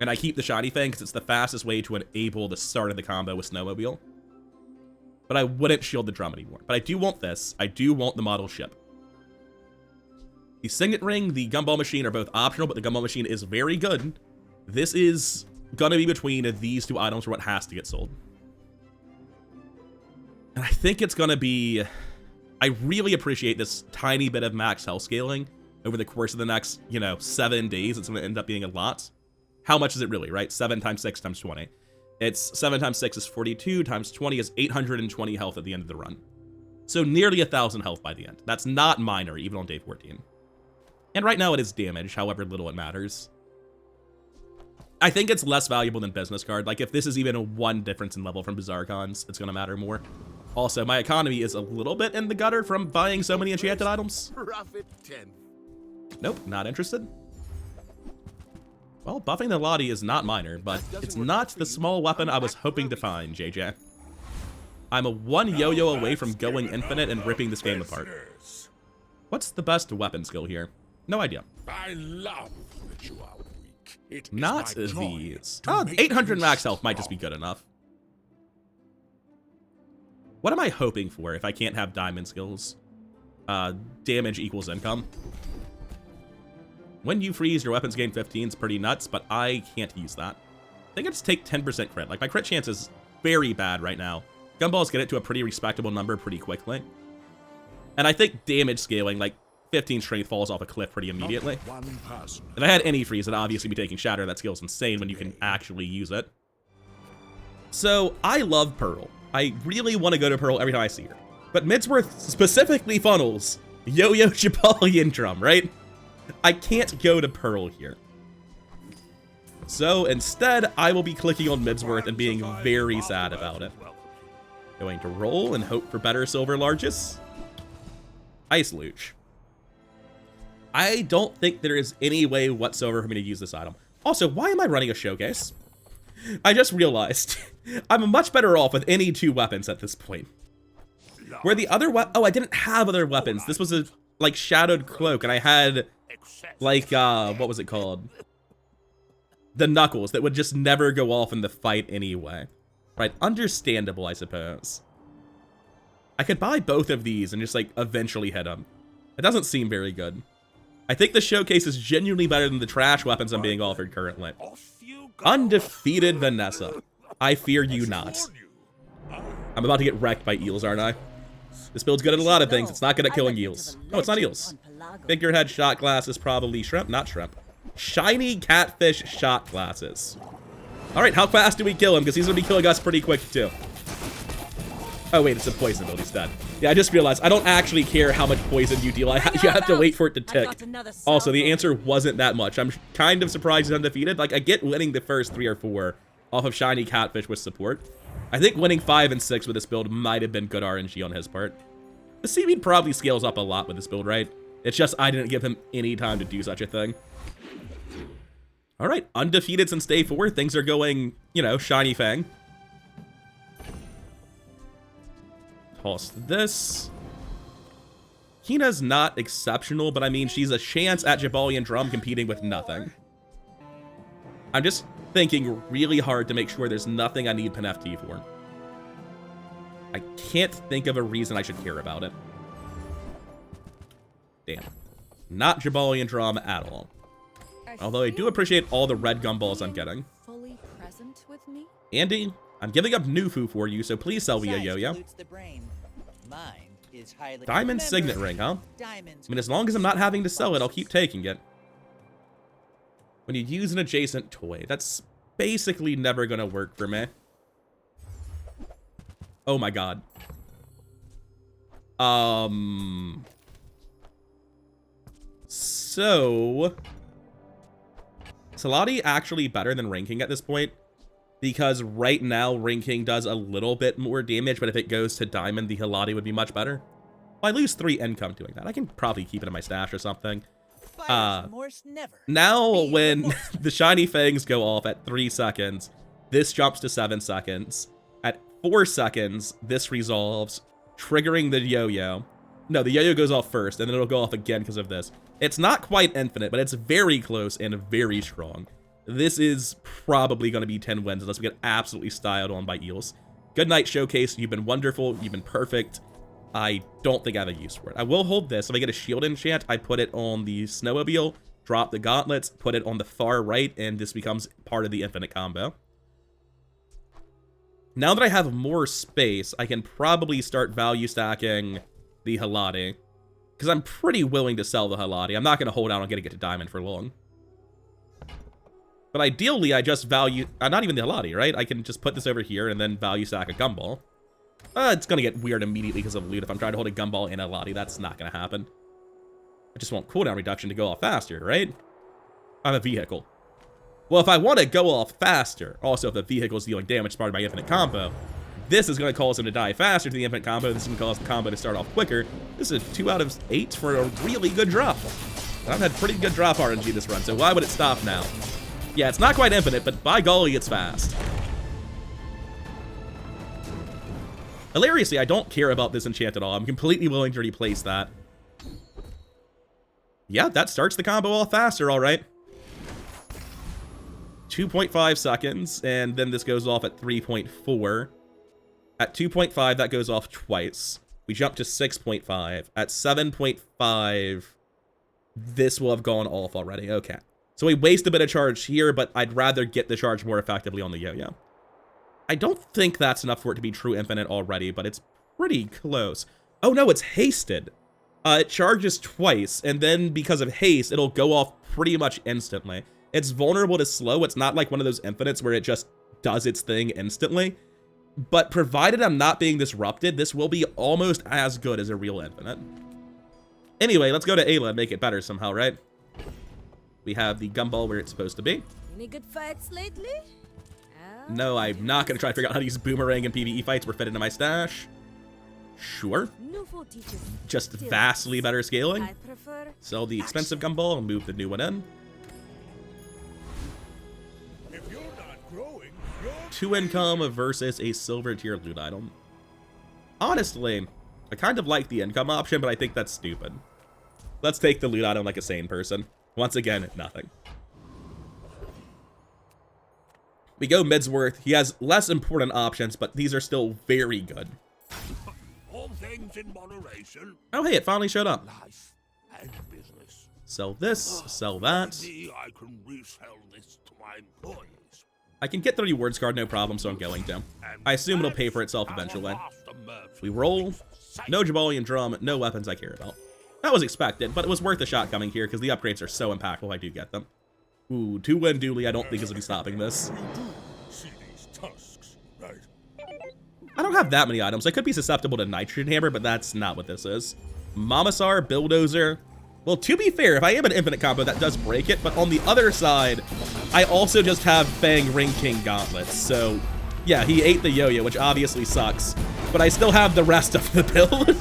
And I keep the Shiny Fang because it's the fastest way to enable the start of the combo with snowmobile. But I wouldn't shield the drum anymore. But I do want this. I do want the model ship. The Signet Ring, the Gumball Machine are both optional, but the Gumball Machine is very good. This is gonna be between these 2 items for what has to get sold. And I think it's gonna be... I really appreciate this tiny bit of max health scaling over the course of the next, 7 days. It's gonna end up being a lot. How much is it really, right? 7 times 6 times 20. It's 7 times 6 is 42, times 20 is 820 health at the end of the run. So nearly 1,000 health by the end. That's not minor, even on day 14. And right now it is damage, however little it matters. I think it's less valuable than Business Card. Like, if this is even a 1 difference in level from Bazaar cons, it's gonna matter more. Also, my economy is a little bit in the gutter from buying so many enchanted items. Profit 10. Nope, not interested. Well, buffing the Lottie is not minor, but it's not the small weapon I was hoping to find, JJ. I'm a 1 yo-yo away from going infinite and ripping this game apart. What's the best weapon skill here? No idea. I love that you are weak. It is Not my joy these. to Oh, make 800 you max health might just be strong. good enough. What am I hoping for if I can't have diamond skills? Damage equals income. When you freeze, your weapons gain 15 is pretty nuts, but I can't use that. I think I just take 10% crit. Like, my crit chance is very bad right now. Gumballs get it to a pretty respectable number pretty quickly. And I think damage scaling, like, 15 strength falls off a cliff pretty immediately. One person. If I had any freeze, I'd obviously be taking Shatter. That skill's insane when you can actually use it. So I love Pearl. I really want to go to Pearl every time I see her. But Midsworth specifically funnels Yo-Yo Jaballian Drum, right? I can't go to Pearl here. So instead, I will be clicking on Midsworth and being very sad about it. Going to roll and hope for better silver largest. Ice Luge. I don't think there is any way whatsoever for me to use this item. Also, why am I running a showcase? I just realized I'm much better off with any 2 weapons at this point. Where the other oh, I didn't have other weapons. This was a, like, shadowed cloak, and I had, like, what was it called? The knuckles that would just never go off in the fight anyway. Right, understandable, I suppose. I could buy both of these and just, like, eventually hit them. It doesn't seem very good. I think the showcase is genuinely better than the trash weapons I'm being offered currently. Undefeated Vanessa. I fear you not. I'm about to get wrecked by eels, aren't I? This build's good at a lot of things. It's not good at killing eels. No, it's not eels. Figurehead shot glasses, probably shrimp. Not shrimp. Shiny catfish shot glasses. All right, how fast do we kill him? Because he's going to be killing us pretty quick, too. Oh, wait, it's a poison build. He's dead. Yeah, I just realized I don't actually care how much poison you deal. You have to wait for it to tick. Also, the answer wasn't that much. I'm kind of surprised he's undefeated. Like, I get winning the first 3 or 4 off of Shiny Catfish with support. I think winning 5 and 6 with this build might have been good RNG on his part. The seaweed probably scales up a lot with this build, right? It's just I didn't give him any time to do such a thing. All right, undefeated since day 4. Things are going, you know, Shiny Fang. Toss this. Hina's not exceptional, but I mean, she's a chance at Jaballian Drum competing with nothing. I'm just thinking really hard to make sure there's nothing I need Pen FT for. I can't think of a reason I should care about it. Damn. Not Jaballian Drum at all. Although I do appreciate all the red gumballs I'm getting. Fully present with me? Andy, I'm giving up Nufu for you, so please sell me a yo-yo. Diamond Signet Ring, huh? I mean, as long as I'm not having to sell it, I'll keep taking it. When you use an adjacent toy, that's basically never gonna work for me. Oh my god. So... is Halati actually better than Ranking at this point? Because right now, Ranking does a little bit more damage, but if it goes to Diamond, the Halati would be much better. Well, I lose 3 income doing that. I can probably keep it in my stash or something. Now, when the Shiny Fangs go off at 3 seconds, this jumps to 7 seconds. At 4 seconds, this resolves, triggering the yo-yo. No, the yo-yo goes off first, and then it'll go off again because of this. It's not quite infinite, but it's very close and very strong. This is probably going to be 10 wins unless we get absolutely styled on by eels. Good night, Showcase. You've been wonderful. You've been perfect. I don't think I have a use for it. I will hold this. If I get a shield enchant, I put it on the snowmobile, drop the gauntlets, put it on the far right, and this becomes part of the infinite combo. Now that I have more space, I can probably start value stacking the Halati. Because I'm pretty willing to sell the Halati. I'm not going to hold out on getting it to Diamond for long. But ideally, I just value... not even the Halati, right? I can just put this over here and then value stack a Gumball. It's going to get weird immediately because of loot. If I'm trying to hold a Gumball and a Halati, that's not going to happen. I just want cooldown reduction to go off faster, right? I have a vehicle. Well, if I want to go off faster, also if the vehicle is dealing damage as part of my infinite combo, this is going to cause him to die faster to the infinite combo. This is going to cause the combo to start off quicker. This is a 2 out of 8 for a really good drop. I've had pretty good drop RNG this run, so why would it stop now? Yeah, it's not quite infinite, but by golly, it's fast. Hilariously, I don't care about this enchant at all. I'm completely willing to replace that. Yeah, that starts the combo off faster, all right. 2.5 seconds, and then this goes off at 3.4. At 2.5, that goes off twice. We jump to 6.5. At 7.5, this will have gone off already. Okay. So we waste a bit of charge here, but I'd rather get the charge more effectively on the yo-yo. I don't think that's enough for it to be true infinite already, but it's pretty close. Oh no, it's hasted. It charges twice, and then because of haste, it'll go off pretty much instantly. It's vulnerable to slow. It's not like one of those infinites where it just does its thing instantly. But provided I'm not being disrupted, this will be almost as good as a real infinite. Anyway, let's go to Ayla and make it better somehow, right? We have the gumball where it's supposed to be. Any good fights lately? No, I'm not going to try to figure out how to use boomerang and PvE fights were fit into my stash. Sure. Just vastly better scaling. Sell the expensive gumball and move the new one in. If you're not growing, you're 2 income versus a silver tier loot item. Honestly, I kind of like the income option, but I think that's stupid. Let's take the loot item like a sane person. Once again, nothing. We go Midsworth. He has less important options, but these are still very good. all things in moderation. Oh, hey, it finally showed up. Life and business. Sell this, sell that. Maybe I can resell this to my employees. I can get the rewards card, no problem, so I'm going to. I assume it'll pay for itself eventually. We roll. No Jaballian Drum, no weapons I care about. That was expected, but it was worth a shot coming here because the upgrades are so impactful. I do get them. Ooh, 2-win dually, I don't think is going to be stopping this. You do see these tusks, right? I don't have that many items. I could be susceptible to Nitrogen Hammer, but that's not what this is. Mamasar, Bulldozer. Well, to be fair, if I am an infinite combo, that does break it, but on the other side, I also just have Fang Ring King Gauntlets, so yeah, he ate the yo-yo, which obviously sucks, but I still have the rest of the build.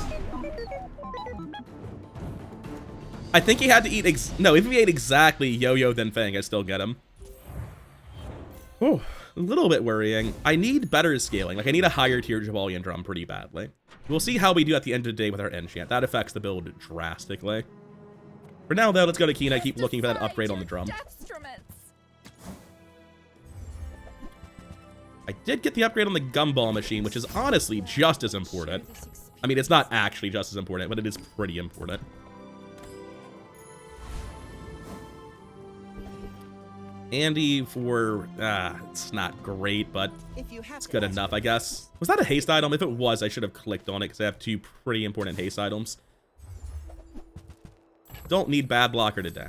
I think he had to eat, no, if he ate exactly yo-yo then Fang, I still get him. Oh, a little bit worrying. I need better scaling, like I need a higher tier Jaballian Drum pretty badly. We'll see how we do at the end of the day with our enchant. That affects the build drastically. For now, though, let's go to Kina, keep looking for that upgrade on the drum. I did get the upgrade on the gumball machine, which is honestly just as important. I mean, it's not actually just as important, but it is pretty important. Andy for, it's not great, but it's good enough, I guess. Was that a haste item? If it was, I should have clicked on it because I have 2 pretty important haste items. Don't need bad blocker today.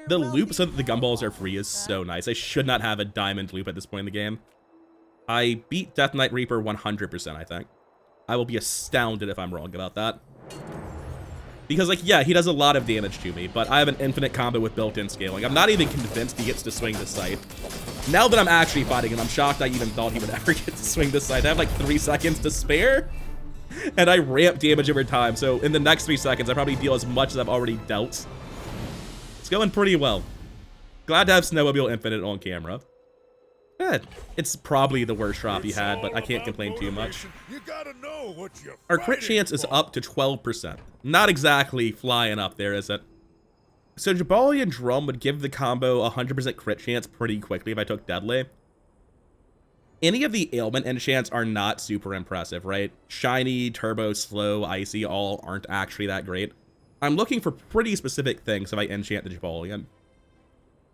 The loop so that the gumballs are free is so nice. I should not have a diamond loop at this point in the game. I beat Death Knight Reaper 100%, I think. I will be astounded if I'm wrong about that. Because, like, yeah, he does a lot of damage to me, but I have an infinite combo with built-in scaling. I'm not even convinced he gets to swing the scythe. Now that I'm actually fighting him, I'm shocked I even thought he would ever get to swing the scythe. I have, like, 3 seconds to spare. And I ramp damage over time, so in the next 3 seconds, I probably deal as much as I've already dealt. It's going pretty well. Glad to have Snowmobile Infinite on camera. It's probably the worst drop he had, but I can't complain too much. You gotta know what you're Our crit fighting chance is for. up to 12%. Not exactly flying up there, is it? So Jaballian Drum would give the combo 100% crit chance pretty quickly if I took Deadly. Any of the ailment enchants are not super impressive, right? Shiny, Turbo, Slow, Icy all aren't actually that great. I'm looking for pretty specific things if I enchant the Jaballian.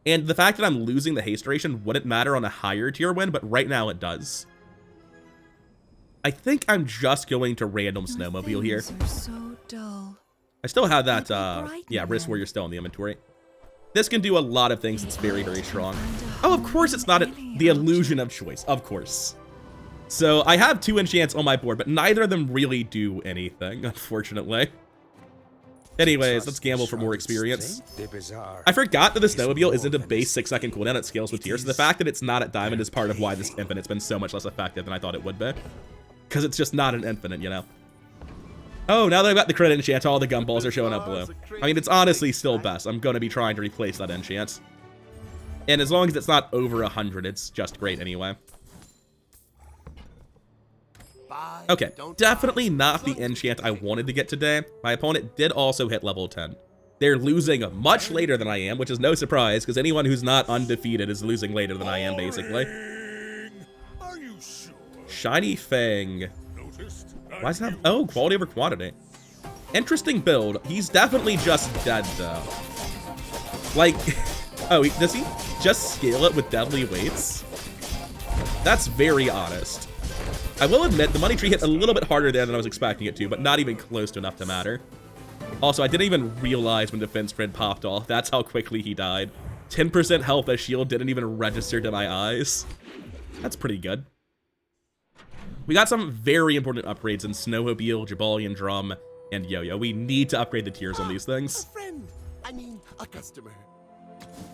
And the fact that I'm losing the haste duration wouldn't matter on a higher tier win, but right now it does. I think I'm just going to random Snowmobile here. So dull. I still have that, yeah, Wrist Warrior still in the inventory. This can do a lot of things. It's very, very strong. Oh, of course it's not the illusion of choice. Of course. So I have 2 enchants on my board, but neither of them really do anything, unfortunately. Anyways, let's gamble for more experience. I forgot that the Snowmobile isn't a base 6-second cooldown. It scales with tier, so the fact that it's not at Diamond is part of why this Infinite's been so much less effective than I thought it would be. Because it's just not an Infinite, you know? Oh, now that I've got the crit enchant, all the gumballs are showing up blue. I mean, it's honestly still best. I'm going to be trying to replace that enchant. And as long as it's not over 100, it's just great anyway. Okay, definitely not the enchant I wanted to get today. My opponent did also hit level 10. They're losing much later than I am, which is no surprise, because anyone who's not undefeated is losing later than I am, basically. Are you sure? Shiny Fang. Noticed? Why does it have... Oh, quality over quantity. Interesting build. He's definitely just dead, though. Like... Oh, does he just scale it with deadly weights? That's very honest. I will admit, the money tree hit a little bit harder there than I was expecting it to, but not even close to enough to matter. Also, I didn't even realize when Defense Grid popped off. That's how quickly he died. 10% health as shield didn't even register to my eyes. That's pretty good. We got some very important upgrades in Snowmobile, Jaballian Drum, and Yo-Yo. We need to upgrade the tiers on these A things. friend. I mean, a customer.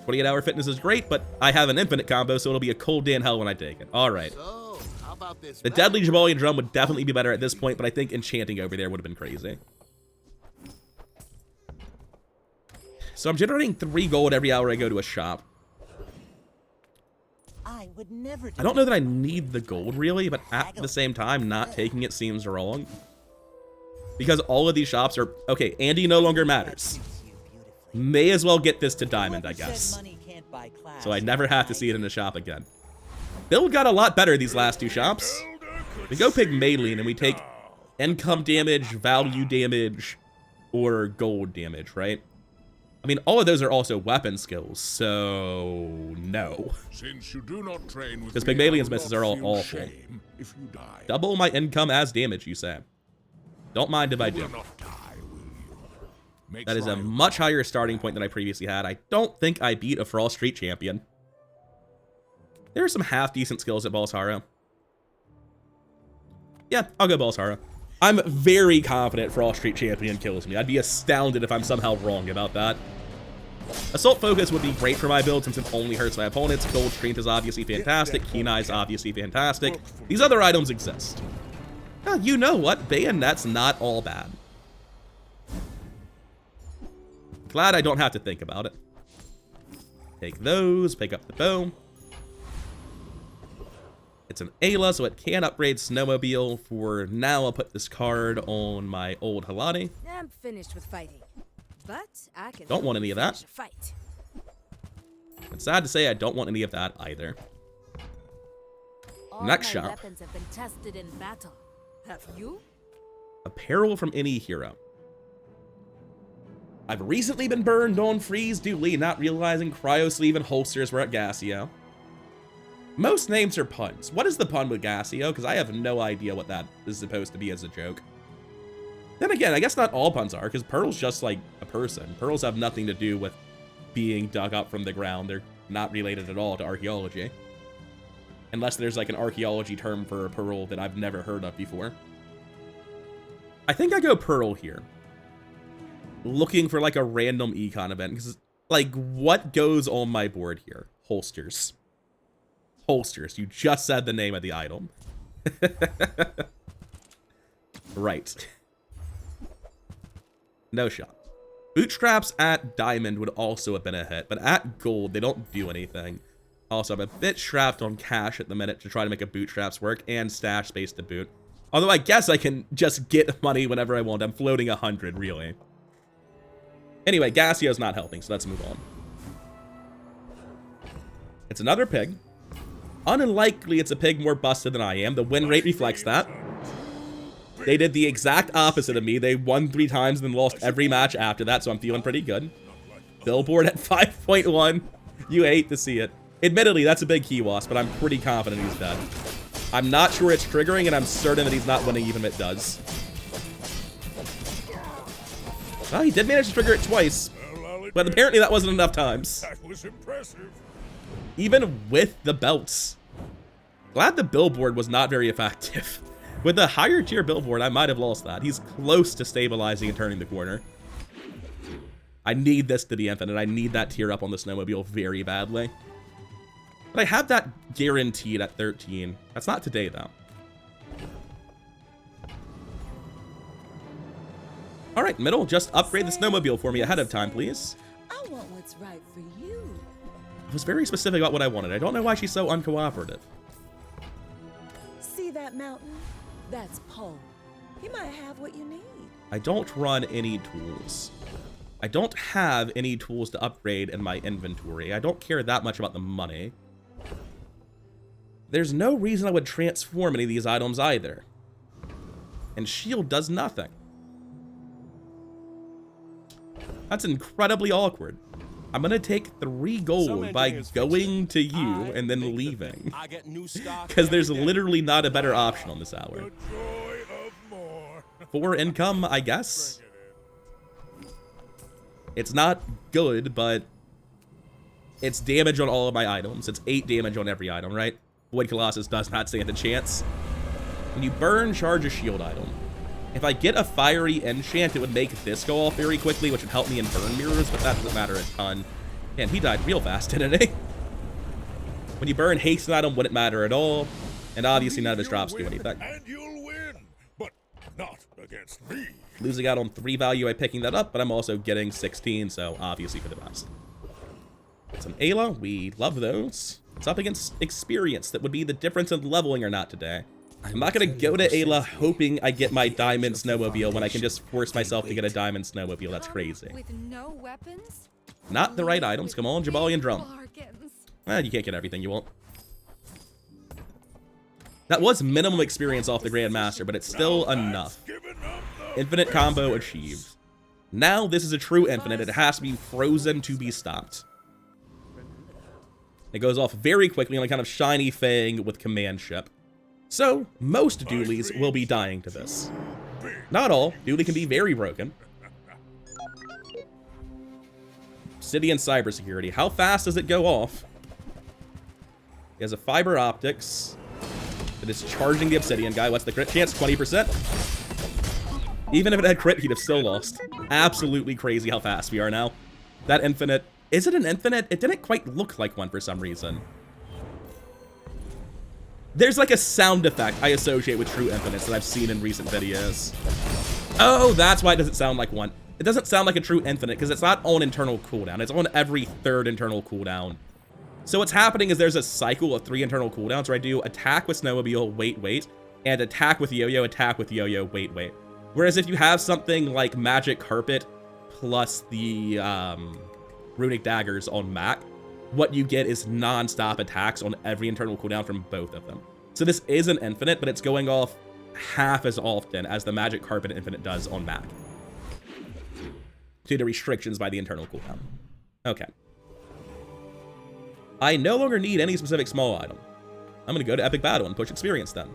28-hour fitness is great, but I have an infinite combo, so it'll be a cold day in hell when I take it. All right. So, how about this? The deadly Jaballian Drum would definitely be better at this point, but I think enchanting over there would have been crazy. So I'm generating 3 gold every hour I go to a shop. I would never do I don't know that I need the gold, really, but at the same time, not taking it seems wrong. Because all of these shops are... Okay, Andy no longer matters. May as well get this to Diamond, I guess. So I never have to see it in the shop again. Build got a lot better these last 2 shops. We go Pygmalion and we take income damage, value damage, or gold damage, right? I mean, all of those are also weapon skills, so no. Since you do not train with Because me, Pygmalion's I will misses not are all feel awful. shame if you die. Double my income as damage, you say. Don't mind if I You do. will not die, will you? Make That is a trial. much higher starting point than I previously had. I don't think I beat a Frost Street champion. There are some half-decent skills at Balsara. Yeah, I'll go Balsara. I'm very confident Frost Street champion kills me. I'd be astounded if I'm somehow wrong about that. Assault Focus would be great for my build since it only hurts my opponents. Gold Strength is obviously fantastic. Keen Eye is obviously fantastic. These other items exist. Oh, you know what? Bayonet's not all bad. Glad I don't have to think about it. Take those, pick up the bow. It's an Ayla, so it can upgrade Snowmobile. For now, I'll put this card on my old Halani. I'm finished with fighting. But I can Don't want any of that. finish a fight. It's sad to say I don't want any of that either. All Next my shop. weapons have been tested in battle. Have you? Apparel from any hero. I've recently been burned on Freeze Dooley, not realizing Cryo Sleeve and holsters were at Gassio. Most names are puns. What is the pun with Gassio? Because I have no idea what that is supposed to be as a joke. Then again, I guess not all puns are, because Pearl's just like a person. Pearls have nothing to do with being dug up from the ground. They're not related at all to archaeology. Unless there's like an archaeology term for a pearl that I've never heard of before. I think I go Pearl here. Looking for like a random econ event, because like what goes on my board here? Holsters. Holsters. You just said the name of the item. Right. No shot. Bootstraps at Diamond would also have been a hit, but at Gold, they don't do anything. Also, I'm a bit strapped on cash at the minute to try to make a bootstraps work and stash space to boot. Although I guess I can just get money whenever I want. I'm floating 100, really. Anyway, Gassio's not helping, so let's move on. It's another pig. Unlikely it's a pig more busted than I am. The win rate reflects that. They did the exact opposite of me. They won 3 times and then lost every match after that, so I'm feeling pretty good. Billboard at 5.1. You hate to see it. Admittedly, that's a big key loss, but I'm pretty confident he's dead. I'm not sure it's triggering, and I'm certain that he's not winning even if it does. Well, he did manage to trigger it twice, but apparently that wasn't enough times. That was impressive. Even with the belts. Glad the billboard was not very effective. With the higher tier billboard, I might have lost that. He's close to stabilizing and turning the corner. I need this to be infinite. I need that tier up on the snowmobile very badly. But I have that guaranteed at 13. That's not today, though. All right, middle, just upgrade the snowmobile for me ahead of time, please. I want what's right for you. I was very specific about what I wanted. I don't know why she's so uncooperative. See that mountain? That's Poe. He might have what you need. I don't run any tools. I don't have any tools to upgrade in my inventory. I don't care that much about the money. There's no reason I would transform any of these items either. And shield does nothing. That's incredibly awkward. I'm gonna take 3 gold by going to you and then leaving. Because there's literally not a better option on this hour. The joy of more. 4 income, I guess. It's not good, but It's damage on all of my items. It's 8 damage on every item, right? Void Colossus does not stand a chance. When you burn, charge a shield item. If I get a fiery enchant, it would make this go off very quickly, which would help me in burn mirrors, but that doesn't matter a ton. And he died real fast, didn't he? When you burn haste an item, wouldn't matter at all. And obviously none of his drops do anything. And you'll win, but not against me. Losing out on 3 value by picking that up, but I'm also getting 16, so obviously for the best. Some Ayla, we love those. It's up against experience. That would be the difference in leveling or not today. I'm not going to go to Ayla hoping I get my diamond snowmobile when I can just force myself to get a diamond snowmobile. That's crazy. With no weapons? Not the right items. Come on, Jaballian Drum. Bargains. You can't get everything you want. That was minimum experience off the Grandmaster, but it's still enough. Infinite combo achieved. Now this is a true infinite. It has to be frozen to be stopped. It goes off very quickly on a kind of shiny fang with command ship. So, most dualies will be dying to this. Not all. Dually can be very broken. Obsidian cybersecurity. How fast does it go off? He has a fiber optics. It is charging the obsidian guy. What's the crit chance? 20%. Even if it had crit, he'd have still lost. Absolutely crazy how fast we are now. That infinite... Is it an infinite? It didn't quite look like one for some reason. There's like a sound effect I associate with true infinites that I've seen in recent videos. Oh, that's why it doesn't sound like one. It doesn't sound like a true infinite because it's not on internal cooldown. It's on every 3rd internal cooldown. So what's happening is there's a cycle of 3 internal cooldowns where I do attack with snowmobile, wait, and attack with yo-yo, wait. Whereas if you have something like magic carpet plus the runic daggers on Mac, what you get is non-stop attacks on every internal cooldown from both of them. So this is an infinite, but it's going off half as often as the magic carpet infinite does on Mac, due to restrictions by the internal cooldown. Okay. I no longer need any specific small item. I'm gonna go to Epic Battle and push experience then.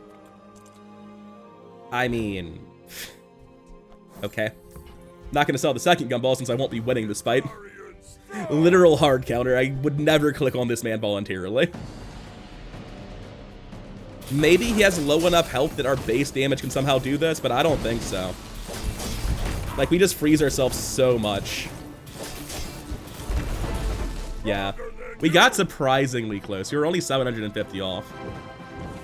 I mean... okay. Not gonna sell the second gumball since I won't be winning this fight. Literal hard counter. I would never click on this man voluntarily. Maybe he has low enough health that our base damage can somehow do this, but I don't think so. Like, we just freeze ourselves so much. Yeah. We got surprisingly close. We were only 750 off.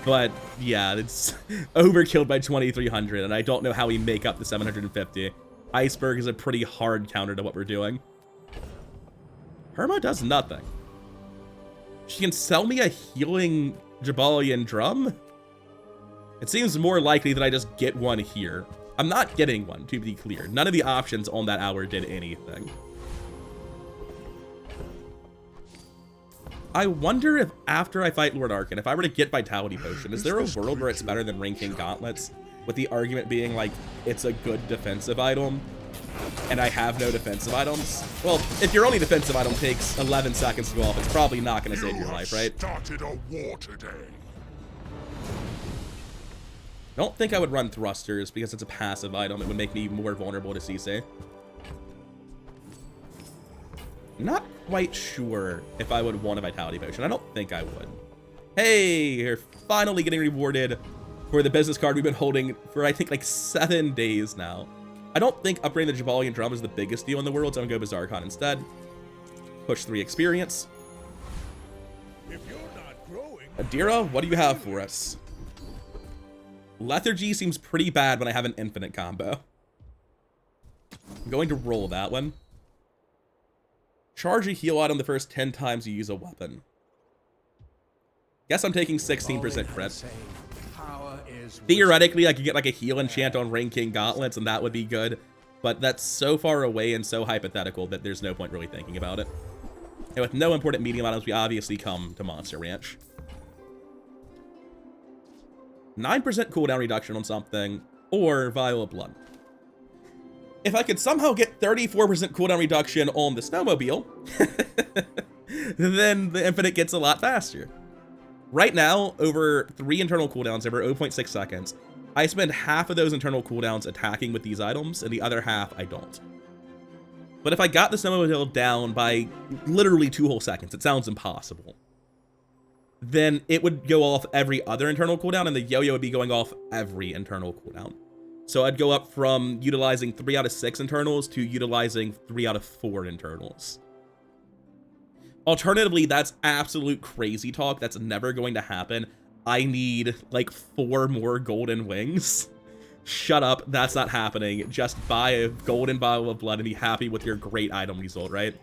But, yeah, it's overkilled by 2,300, and I don't know how we make up the 750. Iceberg is a pretty hard counter to what we're doing. Herma does nothing. She can sell me a healing Jaballian Drum? It seems more likely that I just get one here. I'm not getting one, to be clear. None of the options on that hour did anything. I wonder if after I fight Lord Arkan, if I were to get Vitality Potion, is there a world where it's better than Ranking Gauntlets? With the argument being like, it's a good defensive item, and I have no defensive items? Well, if your only defensive item takes 11 seconds to go off, it's probably not going to save your life, right? Started a war today. I don't think I would run Thrusters because it's a passive item. It would make me more vulnerable to CC. Not quite sure if I would want a Vitality Potion. I don't think I would. Hey, you're finally getting rewarded for the business card we've been holding for, I think, like 7 days now. I don't think upgrading the Jaballian Drum is the biggest deal in the world, so I'm going to go Bazaar instead. Push 3 experience. If you're not growing, Adira, what do you have for us? Lethargy seems pretty bad when I have an infinite combo. I'm going to roll that one. Charge a heal item the first 10 times you use a weapon. Guess I'm taking 16% crit. Theoretically, I could get like a heal enchant on Ranking Gauntlets and that would be good, but that's so far away and so hypothetical that there's no point really thinking about it. And with no important medium items, we obviously come to Monster Ranch. 9% cooldown reduction on something, or Vial of Blood. If I could somehow get 34% cooldown reduction on the snowmobile, then the infinite gets a lot faster. Right now, over 3 internal cooldowns, over 0.6 seconds, I spend half of those internal cooldowns attacking with these items, and the other half I don't. But if I got the snowmobile down by literally 2 whole seconds, it sounds impossible, then it would go off every other internal cooldown, and the yo-yo would be going off every internal cooldown. So I'd go up from utilizing 3 out of 6 internals to utilizing 3 out of 4 internals. Alternatively, that's absolute crazy talk. That's never going to happen. I need like 4 more golden wings. Shut up, that's not happening. Just buy a golden bottle of blood and be happy with your great item result, right?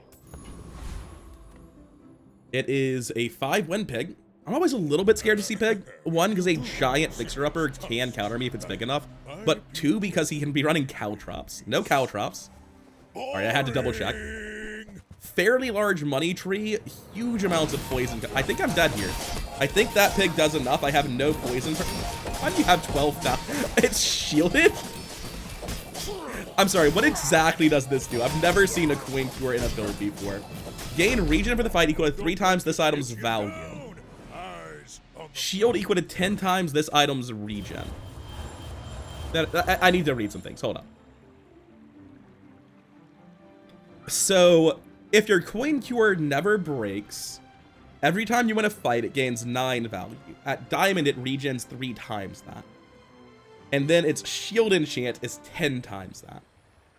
It is a 5-win pig. I'm always a little bit scared to see pig. 1, because a giant fixer-upper can counter me if it's big enough. But 2, because he can be running caltrops. No caltrops. Alright, I had to double check. Fairly large money tree, huge amounts of poison. I think I'm dead here. I think that pig does enough. I have no poison. Why do you have 12,000? It's shielded? I'm sorry, what exactly does this do? I've never seen a coin cure in a build before. Gain regen for the fight equal to 3 times this item's value. Shield equal to 10 times this item's regen. I need to read some things. Hold up. So, if your coin cure never breaks, every time you win a fight, it gains 9 value. At diamond, it regens 3 times that. And then its shield enchant is 10 times that.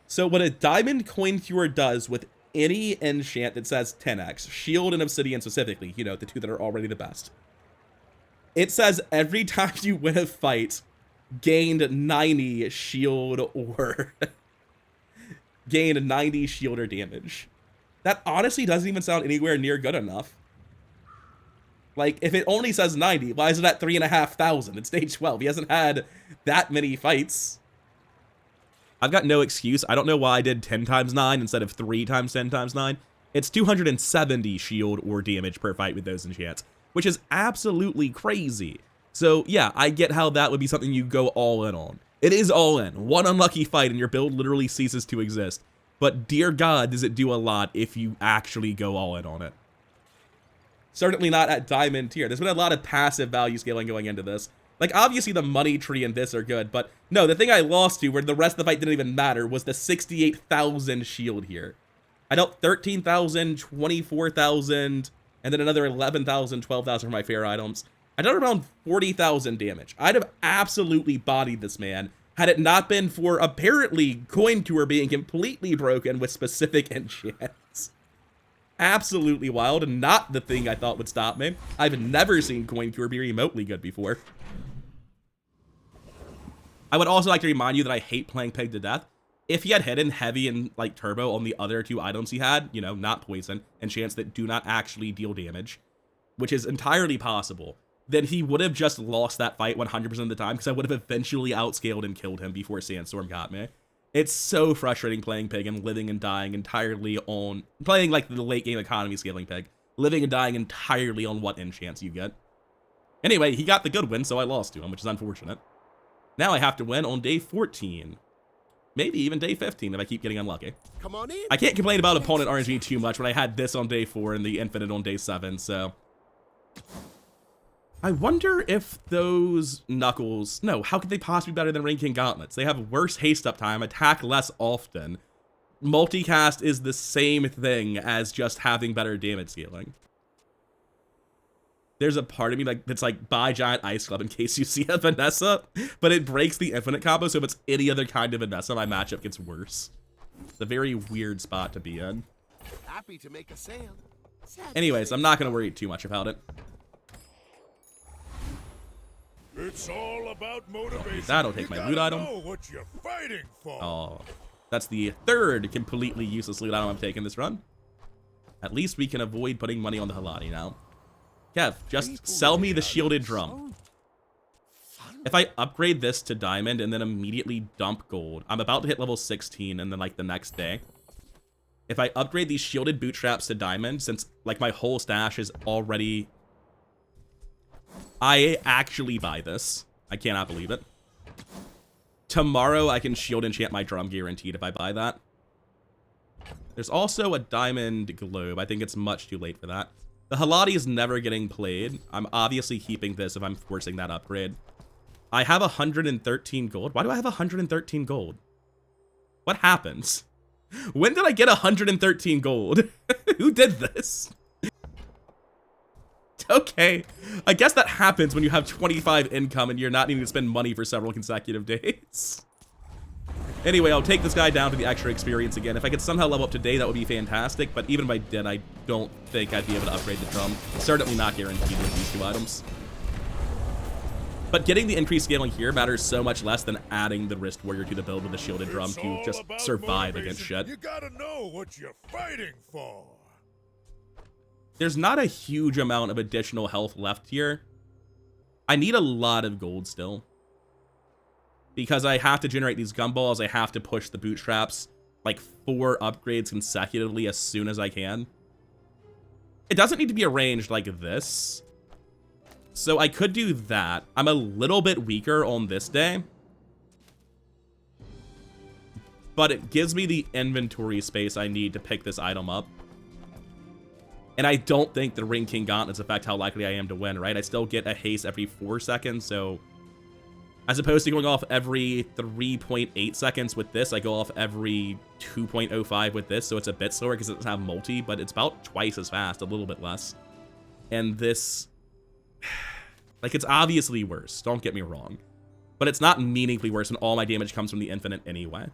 So what a diamond coin cure does with any enchant that says 10x, shield and obsidian specifically, you know, the 2 that are already the best. It says every time you win a fight, gained 90 shield or gained 90 shield or damage. That honestly doesn't even sound anywhere near good enough. Like, if it only says 90, why is it at 3,500? It's stage 12. He hasn't had that many fights. I've got no excuse. I don't know why I did 10 times 9 instead of 3 times 10 times 9. It's 270 shield or damage per fight with those enchants, which is absolutely crazy. So, yeah, I get how that would be something you go all in on. It is all in. 1 unlucky fight and your build literally ceases to exist. But dear God, does it do a lot if you actually go all in on it. Certainly not at diamond tier. There's been a lot of passive value scaling going into this. Like, obviously the money tree and this are good, but no, the thing I lost to where the rest of the fight didn't even matter was the 68,000 shield here. I dealt 13,000, 24,000, and then another 11,000, 12,000 for my fair items. I dealt around 40,000 damage. I'd have absolutely bodied this man had it not been for apparently coin cure being completely broken with specific enchants. Absolutely wild, and not the thing I thought would stop me. I've never seen coin cure be remotely good before. I would also like to remind you that I hate playing pig to death. If he had hidden heavy and like turbo on the other 2 items he had, you know, not poison, enchants that do not actually deal damage, which is entirely possible, then he would have just lost that fight 100% of the time because I would have eventually outscaled and killed him before Sandstorm got me. It's so frustrating playing pig and living and dying entirely on, playing like the late game economy scaling pig, living and dying entirely on what enchants you get. Anyway, he got the good win, so I lost to him, which is unfortunate. Now I have to win on day 14. Maybe even day 15 if I keep getting unlucky. Come on in. I can't complain about opponent RNG too much when I had this on day 4 and the infinite on day 7, so. I wonder if those Knuckles, no, how could they possibly be better than Rain King Gauntlets? They have worse haste up time, attack less often. Multicast is the same thing as just having better damage scaling. There's a part of me like that's like, buy Giant Ice Club in case you see a Vanessa, but it breaks the infinite combo, so if it's any other kind of Vanessa, my matchup gets worse. It's a very weird spot to be in. Happy to make a sale. Anyways, I'm not going to worry too much about it. It's all about motivation. That'll take my loot item. Know what you're fighting for. Oh, that's the 3rd completely useless loot item I'm taking this run. At least we can avoid putting money on the Halati now. Kev, just sell me the shielded drum. If I upgrade this to diamond and then immediately dump gold, I'm about to hit level 16 and then like the next day. If I upgrade these shielded bootstraps to diamond, since like my whole stash is already... I actually buy this. I cannot believe it. Tomorrow I can shield enchant my drum guaranteed if I buy that. There's also a diamond globe. I think it's much too late for that. The Halati is never getting played. I'm obviously keeping this if I'm forcing that upgrade. I have 113 gold. Why do I have 113 gold? What happens? When did I get 113 gold? Who did this? Okay, I guess that happens when you have 25 income and you're not needing to spend money for several consecutive days. Anyway, I'll take this guy down to the extra experience again. If I could somehow level up today, that would be fantastic, but even if I did, I don't think I'd be able to upgrade the drum. Certainly not guaranteed with these two items. But getting the increased scaling here matters so much less than adding the wrist warrior to the build with the shielded drum to just survive against shit. You gotta know what you're fighting for. There's not a huge amount of additional health left here. I need a lot of gold still. Because I have to generate these gumballs, I have to push the bootstraps like 4 upgrades consecutively as soon as I can. It doesn't need to be arranged like this. So I could do that. I'm a little bit weaker on this day. But it gives me the inventory space I need to pick this item up. And I don't think the Ring King Gauntlets affect how likely I am to win, right? I still get a haste every 4 seconds, so as opposed to going off every 3.8 seconds with this, I go off every 2.05 with this, so it's a bit slower because it doesn't have multi, but it's about twice as fast, a little bit less. And this, like, it's obviously worse, don't get me wrong, but it's not meaningfully worse when all my damage comes from the infinite anyway.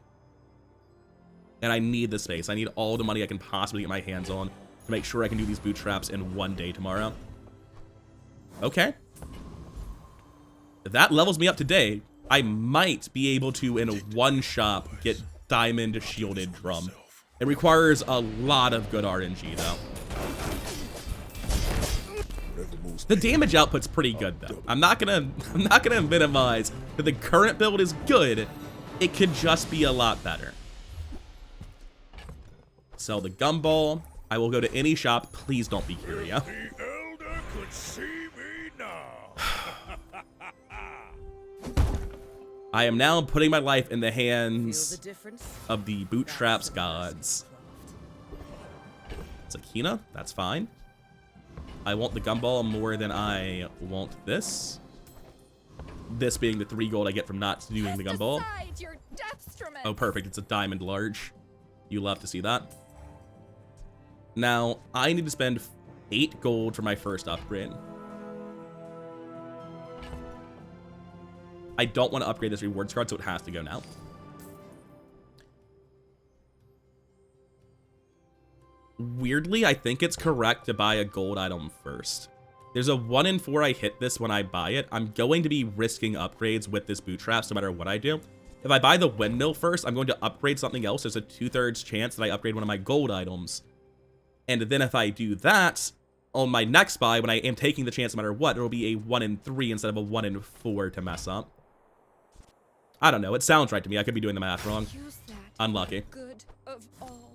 And I need the space. I need all the money I can possibly get my hands on to make sure I can do these bootstraps in one day tomorrow. Okay. If that levels me up today, I might be able to, in one shop, get diamond shielded drum. It requires a lot of good RNG, though. The damage output's pretty good, though. I'm not gonna minimize that the current build is good. It could just be a lot better. Sell the gumball. I will go to any shop. Please don't be Curio. The elder could see me now. I am now putting my life in the hands of the bootstraps gods. Sakina, that's fine. I want the gumball more than I want this. This being the 3 gold I get from not doing the gumball. Oh, perfect. It's a diamond large. You love to see that. Now, I need to spend 8 gold for my first upgrade. I don't want to upgrade this rewards card, so it has to go now. Weirdly, I think it's correct to buy a gold item first. There's a 1 in 4 I hit this when I buy it. I'm going to be risking upgrades with this bootstraps no matter what I do. If I buy the windmill first, I'm going to upgrade something else. There's a 2/3 chance that I upgrade one of my gold items. And then if I do that, on my next buy, when I am taking the chance no matter what, it'll be a 1 in 3 instead of a 1 in 4 to mess up. I don't know. It sounds right to me. I could be doing the math wrong. Unlucky. Good of all.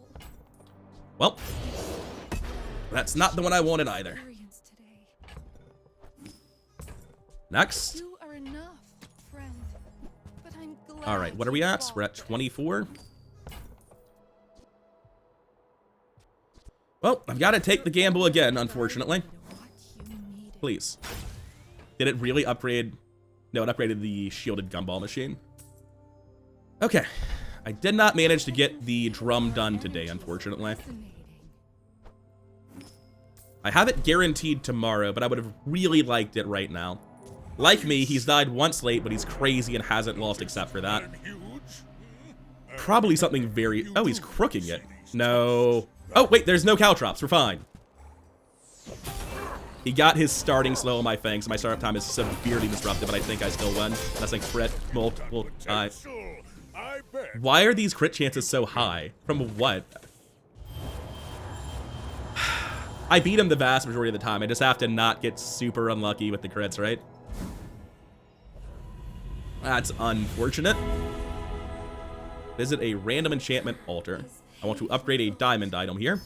Well, that's not the one I wanted either. Next. You are enough, friend. But I'm glad. All right, what are we at? We're at 24. Well, I've got to take the gamble again, unfortunately. Please. Did it really upgrade? No, it upgraded the shielded gumball machine. Okay. I did not manage to get the drum done today, unfortunately. I have it guaranteed tomorrow, but I would have really liked it right now. Like me, he's died once late, but he's crazy and hasn't lost except for that. Probably something very... Oh, he's crooking it. No. Oh, wait, there's no caltrops. We're fine. He got his starting slow on my fangs. My startup time is severely disrupted, but I think I still win. That's like crit multiple times. Why are these crit chances so high? From what? I beat him the vast majority of the time. I just have to not get super unlucky with the crits, right? That's unfortunate. Visit a random enchantment altar. I want to upgrade a diamond item here.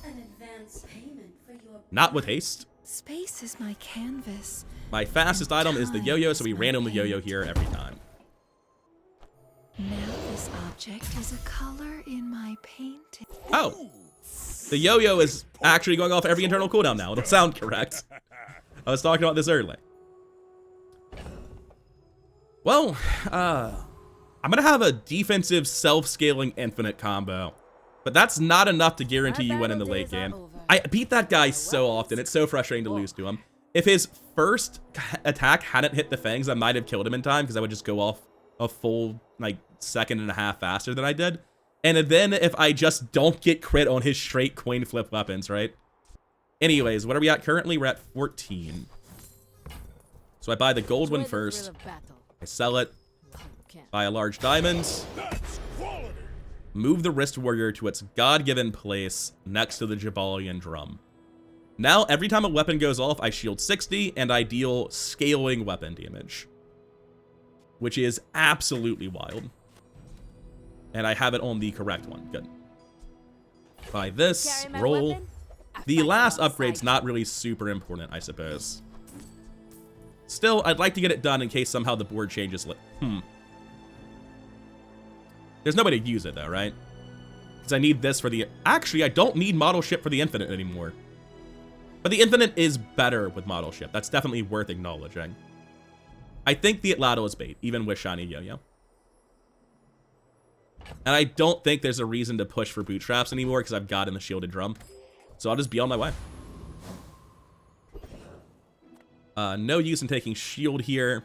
Not with haste. Space is my canvas. My fastest item is the yo-yo, so we randomly yo-yo here every time. Now this object is a color in my painting. Oh! The yo-yo is actually going off every internal cooldown now. It'll sound correct. I was talking about this earlier. Well, I'm gonna have a defensive self-scaling infinite combo. But that's not enough to guarantee you win in the late game. I beat that guy so often. It's so frustrating to lose to him. If his first attack hadn't hit the fangs, I might have killed him in time because I would just go off a full, like, 1.5 seconds faster than I did. And then if I just don't get crit on his straight coin flip weapons, right? Anyways, what are we at currently? We're at 14. So I buy the gold one first. I sell it. Buy a large diamond. Move the wrist warrior to its god-given place next to the Jaballian Drum. Now, every time a weapon goes off, I shield 60 and I deal scaling weapon damage, which is absolutely wild. And I have it on the correct one. Good. Buy this, roll. The last upgrade's not really super important, I suppose. Still, I'd like to get it done in case somehow the board changes. There's no way to use it though, right? Because I need this for the... Actually, I don't need model ship for the infinite anymore. But the infinite is better with model ship. That's definitely worth acknowledging. I think the Atlato is bait, even with shiny yo-yo. And I don't think there's a reason to push for bootstraps anymore because I've gotten the shielded drum. So I'll just be on my way. No use in taking shield here.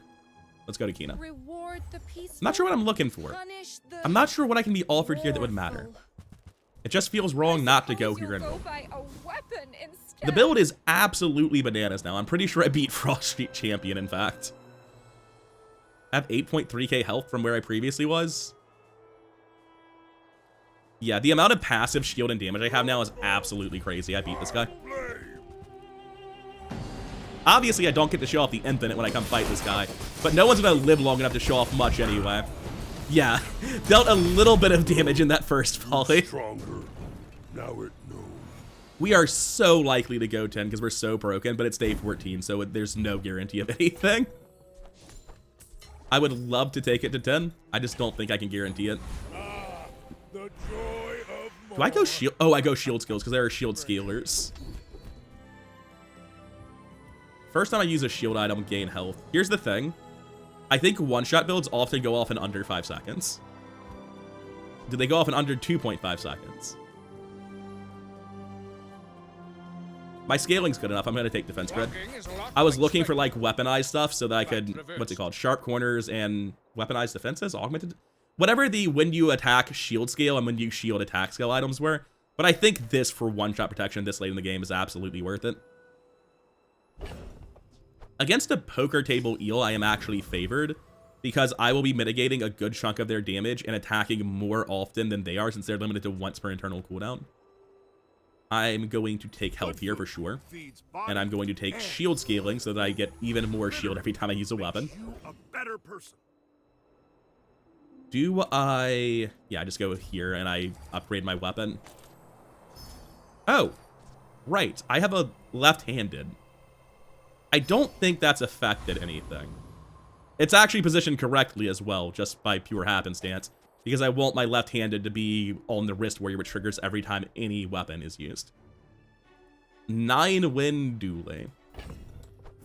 Let's go to Kina. I'm not sure what I'm looking for. I'm not sure what I can be offered here that would matter. It just feels wrong not to go here and roll. The build is absolutely bananas now. I'm pretty sure I beat Frost Street Champion, in fact. I have 8.3k health from where I previously was. Yeah, the amount of passive shield and damage I have now is absolutely crazy. I beat this guy. Obviously, I don't get to show off the infinite when I come fight this guy, but no one's gonna live long enough to show off much anyway. Yeah, dealt a little bit of damage in that first volley. Stronger. Now it knows. We are so likely to go 10 because we're so broken, but it's day 14, so there's no guarantee of anything. I would love to take it to 10. I just don't think I can guarantee it. The joy of Do I go shield? Oh, I go shield skills because there are shield scalers. First time I use a shield item, gain health. Here's the thing. I think one-shot builds often go off in under 5 seconds. Do they go off in under 2.5 seconds? My scaling's good enough. I'm going to take defense grid. I was looking for like weaponized stuff so that I could, what's it called? Sharp corners and weaponized defenses, augmented. Whatever the when you attack shield scale and when you shield attack scale items were. But I think this for one-shot protection this late in the game is absolutely worth it. Against a poker table eel, I am actually favored because I will be mitigating a good chunk of their damage and attacking more often than they are since they're limited to once per internal cooldown. I'm going to take health here for sure, and I'm going to take shield scaling so that I get even more shield every time I use a weapon. Do I... Yeah, I just go here and I upgrade my weapon. Oh, right. I have a left-handed. I don't think that's affected anything. It's actually positioned correctly as well, just by pure happenstance, because I want my left-handed to be on the wrist warrior, which triggers every time any weapon is used. 9 win dually.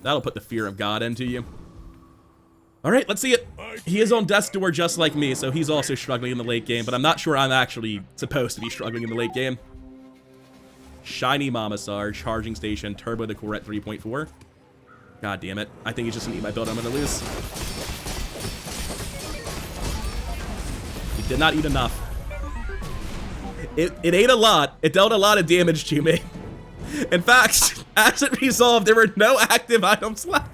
That'll put the fear of God into you. All right, let's see it. He is on death's door just like me, so he's also struggling in the late game, but I'm not sure I'm actually supposed to be struggling in the late game. Shiny Mamasar, charging station, turbo the core at 3.4. God damn it. I think he's just gonna eat my build. I'm gonna lose. He did not eat enough. It ate a lot. It dealt a lot of damage to me. In fact, as it resolved, there were no active items left.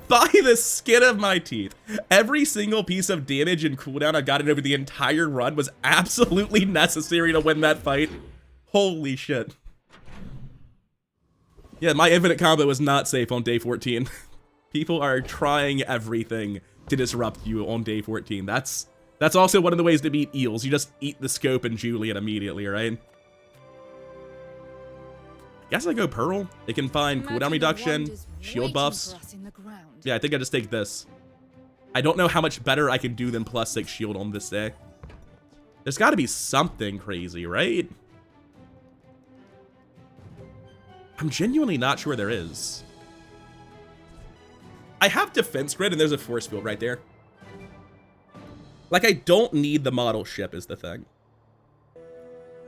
By the skin of my teeth, every single piece of damage and cooldown I've gotten over the entire run was absolutely necessary to win that fight. Holy shit. Yeah, my infinite combo was not safe on day 14. People are trying everything to disrupt you on day 14. That's also one of the ways to beat eels. You just eat the scope and Julian immediately, right? Guess I go Pearl. It can find cooldown reduction, shield buffs. Yeah, I think I just take this. I don't know how much better I can do than +6 shield on this day. There's got to be something crazy, right? I'm genuinely not sure there is. I have defense grid and there's a force field right there. Like, I don't need the model ship is the thing.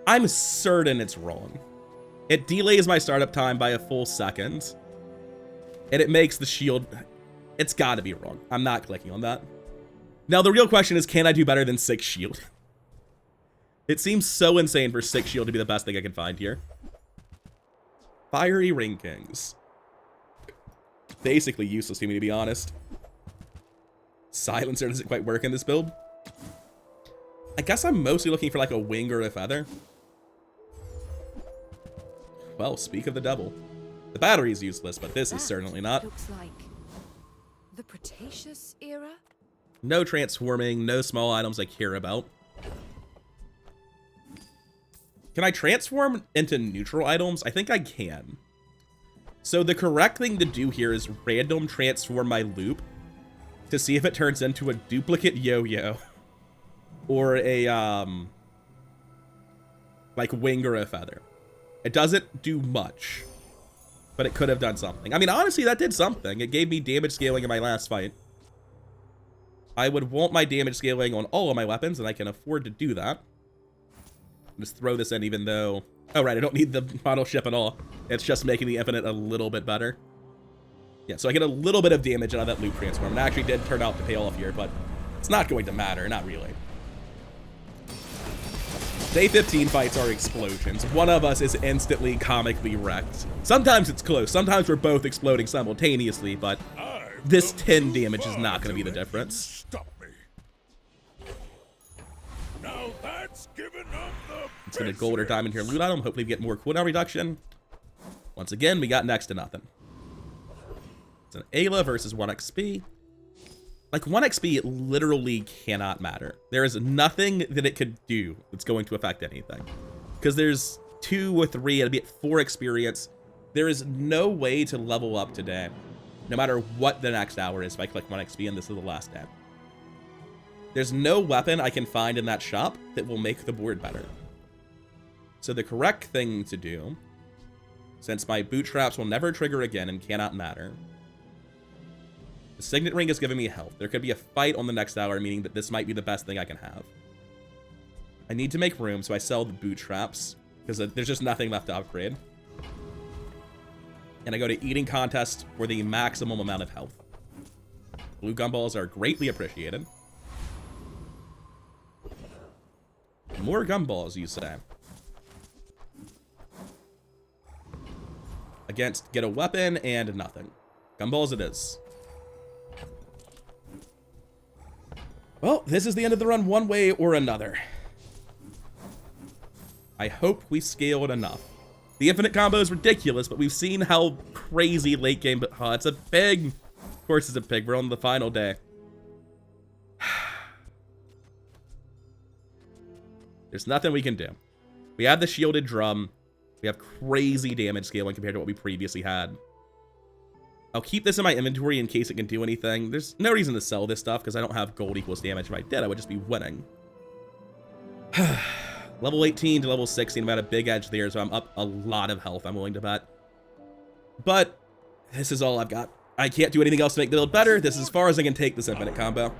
I'm certain it's wrong. It delays my startup time by a full second. And it makes the shield... It's got to be wrong. I'm not clicking on that. Now, the real question is, can I do better than 6 shield? It seems so insane for 6 shield to be the best thing I can find here. Fiery Ring Kings. Basically useless to me, to be honest. Silencer doesn't quite work in this build. I guess I'm mostly looking for like a wing or a feather. Well, speak of the devil. The battery is useless, but this is certainly not. Looks like the Cretaceous era. No transforming, no small items I care about. Can I transform into neutral items? I think I can. So the correct thing to do here is random transform my loop to see if it turns into a duplicate yo-yo or a like wing or a feather. It doesn't do much, but it could have done something. I mean, honestly, that did something. It gave me damage scaling in my last fight. I would want my damage scaling on all of my weapons, and I can afford to do that. Just throw this in, even though... Oh, right, I don't need the model ship at all. It's just making the infinite a little bit better. Yeah, so I get a little bit of damage out of that loop transform. It actually did turn out to pay off here, but it's not going to matter, not really. Day 15 fights are explosions. One of us is instantly comically wrecked. Sometimes it's close. Sometimes we're both exploding simultaneously, but this 10 damage is not going to be the difference. Stop me. Now that's given up the Let's get a gold or diamond here loot item. Hopefully we get more cooldown reduction. Once again, we got next to nothing. It's an Ayla versus 1 XP. Like, 1 XP literally cannot matter. There is nothing that it could do that's going to affect anything. Because there's 2 or 3, it'll be at 4 experience. There is no way to level up today, no matter what the next hour is if I click 1 XP and this is the last day. There's no weapon I can find in that shop that will make the board better. So the correct thing to do, since my boot traps will never trigger again and cannot matter, the Signet Ring is giving me health. There could be a fight on the next hour, meaning that this might be the best thing I can have. I need to make room, so I sell the boot traps, because there's just nothing left to upgrade. And I go to Eating Contest for the maximum amount of health. Blue gumballs are greatly appreciated. More gumballs, you say. Against get a weapon and nothing. Gumballs it is. Well, this is the end of the run one way or another. I hope we scaled enough. The infinite combo is ridiculous, but we've seen how crazy late game, but oh, it's a pig. Of course it's a pig. We're on the final day. There's nothing we can do. We have the shielded drum. We have crazy damage scaling compared to what we previously had. I'll keep this in my inventory in case it can do anything. There's no reason to sell this stuff because I don't have gold equals damage. If I did, I would just be winning. Level 18 to level 16, I'm at a big edge there, so I'm up a lot of health, I'm willing to bet. But this is all I've got. I can't do anything else to make the build better. This is as far as I can take this infinite combo.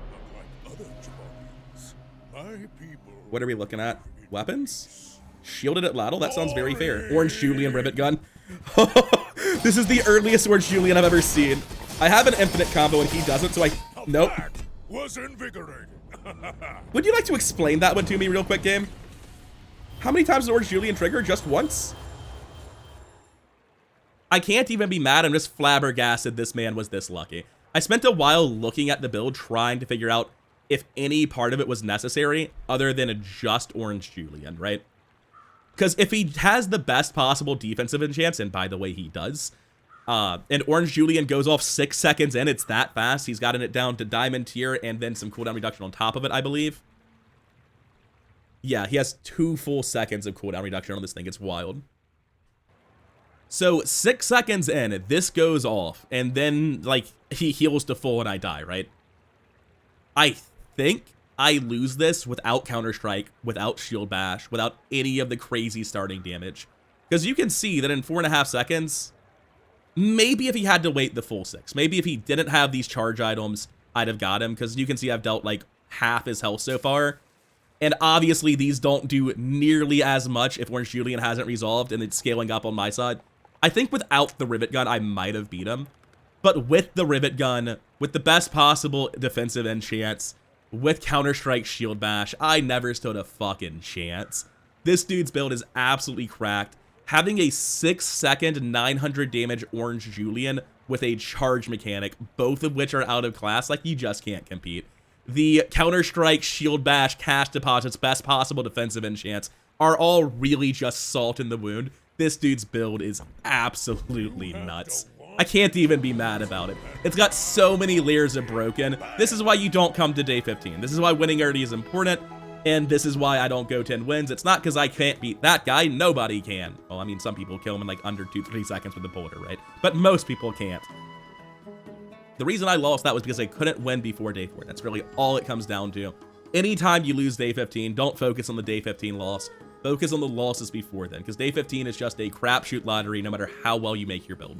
What are we looking at? Weapons? Shielded at Ladle? That sounds very fair. Orange Julian Rivet Gun. This is the earliest Orange Julian I've ever seen. I have an infinite combo and he doesn't, so nope. Was invigorating. Would you like to explain that one to me real quick, game? How many times did Orange Julian trigger? Just once? I can't even be mad. I'm just flabbergasted this man was this lucky. I spent a while looking at the build trying to figure out if any part of it was necessary other than a just Orange Julian, right? Because if he has the best possible defensive enchants, and by the way, he does, and Orange Julian goes off 6 seconds in, it's that fast. He's gotten it down to Diamond tier and then some cooldown reduction on top of it, I believe. Yeah, he has 2 full seconds of cooldown reduction on this thing. It's wild. So 6 seconds in, this goes off, and then, like, he heals to full and I die, right? I think I lose this without Counter-Strike, without Shield Bash, without any of the crazy starting damage. Because you can see that in 4.5 seconds, maybe if he had to wait the full 6, maybe if he didn't have these charge items, I'd have got him. Because you can see I've dealt like half his health so far. And obviously, these don't do nearly as much if Orange Julian hasn't resolved and it's scaling up on my side. I think without the Rivet Gun, I might have beat him. But with the Rivet Gun, with the best possible defensive enchants, with Counter-Strike Shield Bash, I never stood a fucking chance. This dude's build is absolutely cracked. Having a 6-second 900 damage Orange Julian with a charge mechanic, both of which are out of class, like, you just can't compete. The Counter-Strike, Shield Bash, Cash Deposits, best possible defensive enchants are all really just salt in the wound. This dude's build is absolutely nuts. I can't even be mad about it. It's got so many layers of broken. This is why you don't come to day 15. This is why winning early is important, and this is why I don't go 10 wins. It's not because I can't beat that guy. Nobody can. Well, I mean, some people kill him in like under 2-3 seconds with the boulder, right? But most people can't. The reason I lost that was because I couldn't win before day 4. That's really all it comes down to. Anytime you lose day 15, don't focus on the day 15 loss. Focus on the losses before then, because day 15 is just a crapshoot lottery no matter how well you make your build.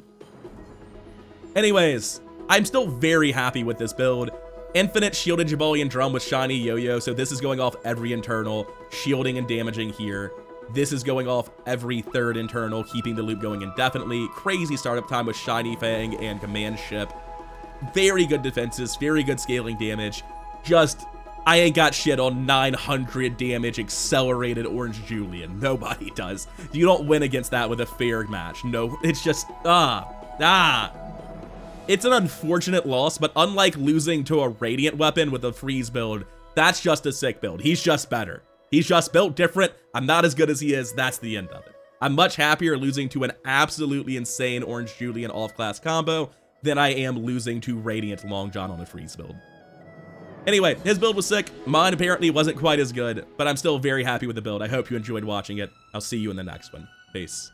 Anyways, I'm still very happy with this build. Infinite shielded Jaballian Drum with shiny yo-yo, so this is going off every internal, shielding and damaging here. This is going off every third internal, keeping the loop going indefinitely. Crazy startup time with Shiny Fang and Command Ship. Very good defenses, very good scaling damage. Just, I ain't got shit on 900 damage accelerated Orange Julian. Nobody does. You don't win against that with a fair match. No, it's just, It's an unfortunate loss, but unlike losing to a Radiant weapon with a freeze build, that's just a sick build. He's just better. He's just built different. I'm not as good as he is. That's the end of it. I'm much happier losing to an absolutely insane Orange Julian off-class combo than I am losing to Radiant Long John on a freeze build. Anyway, his build was sick. Mine apparently wasn't quite as good, but I'm still very happy with the build. I hope you enjoyed watching it. I'll see you in the next one. Peace.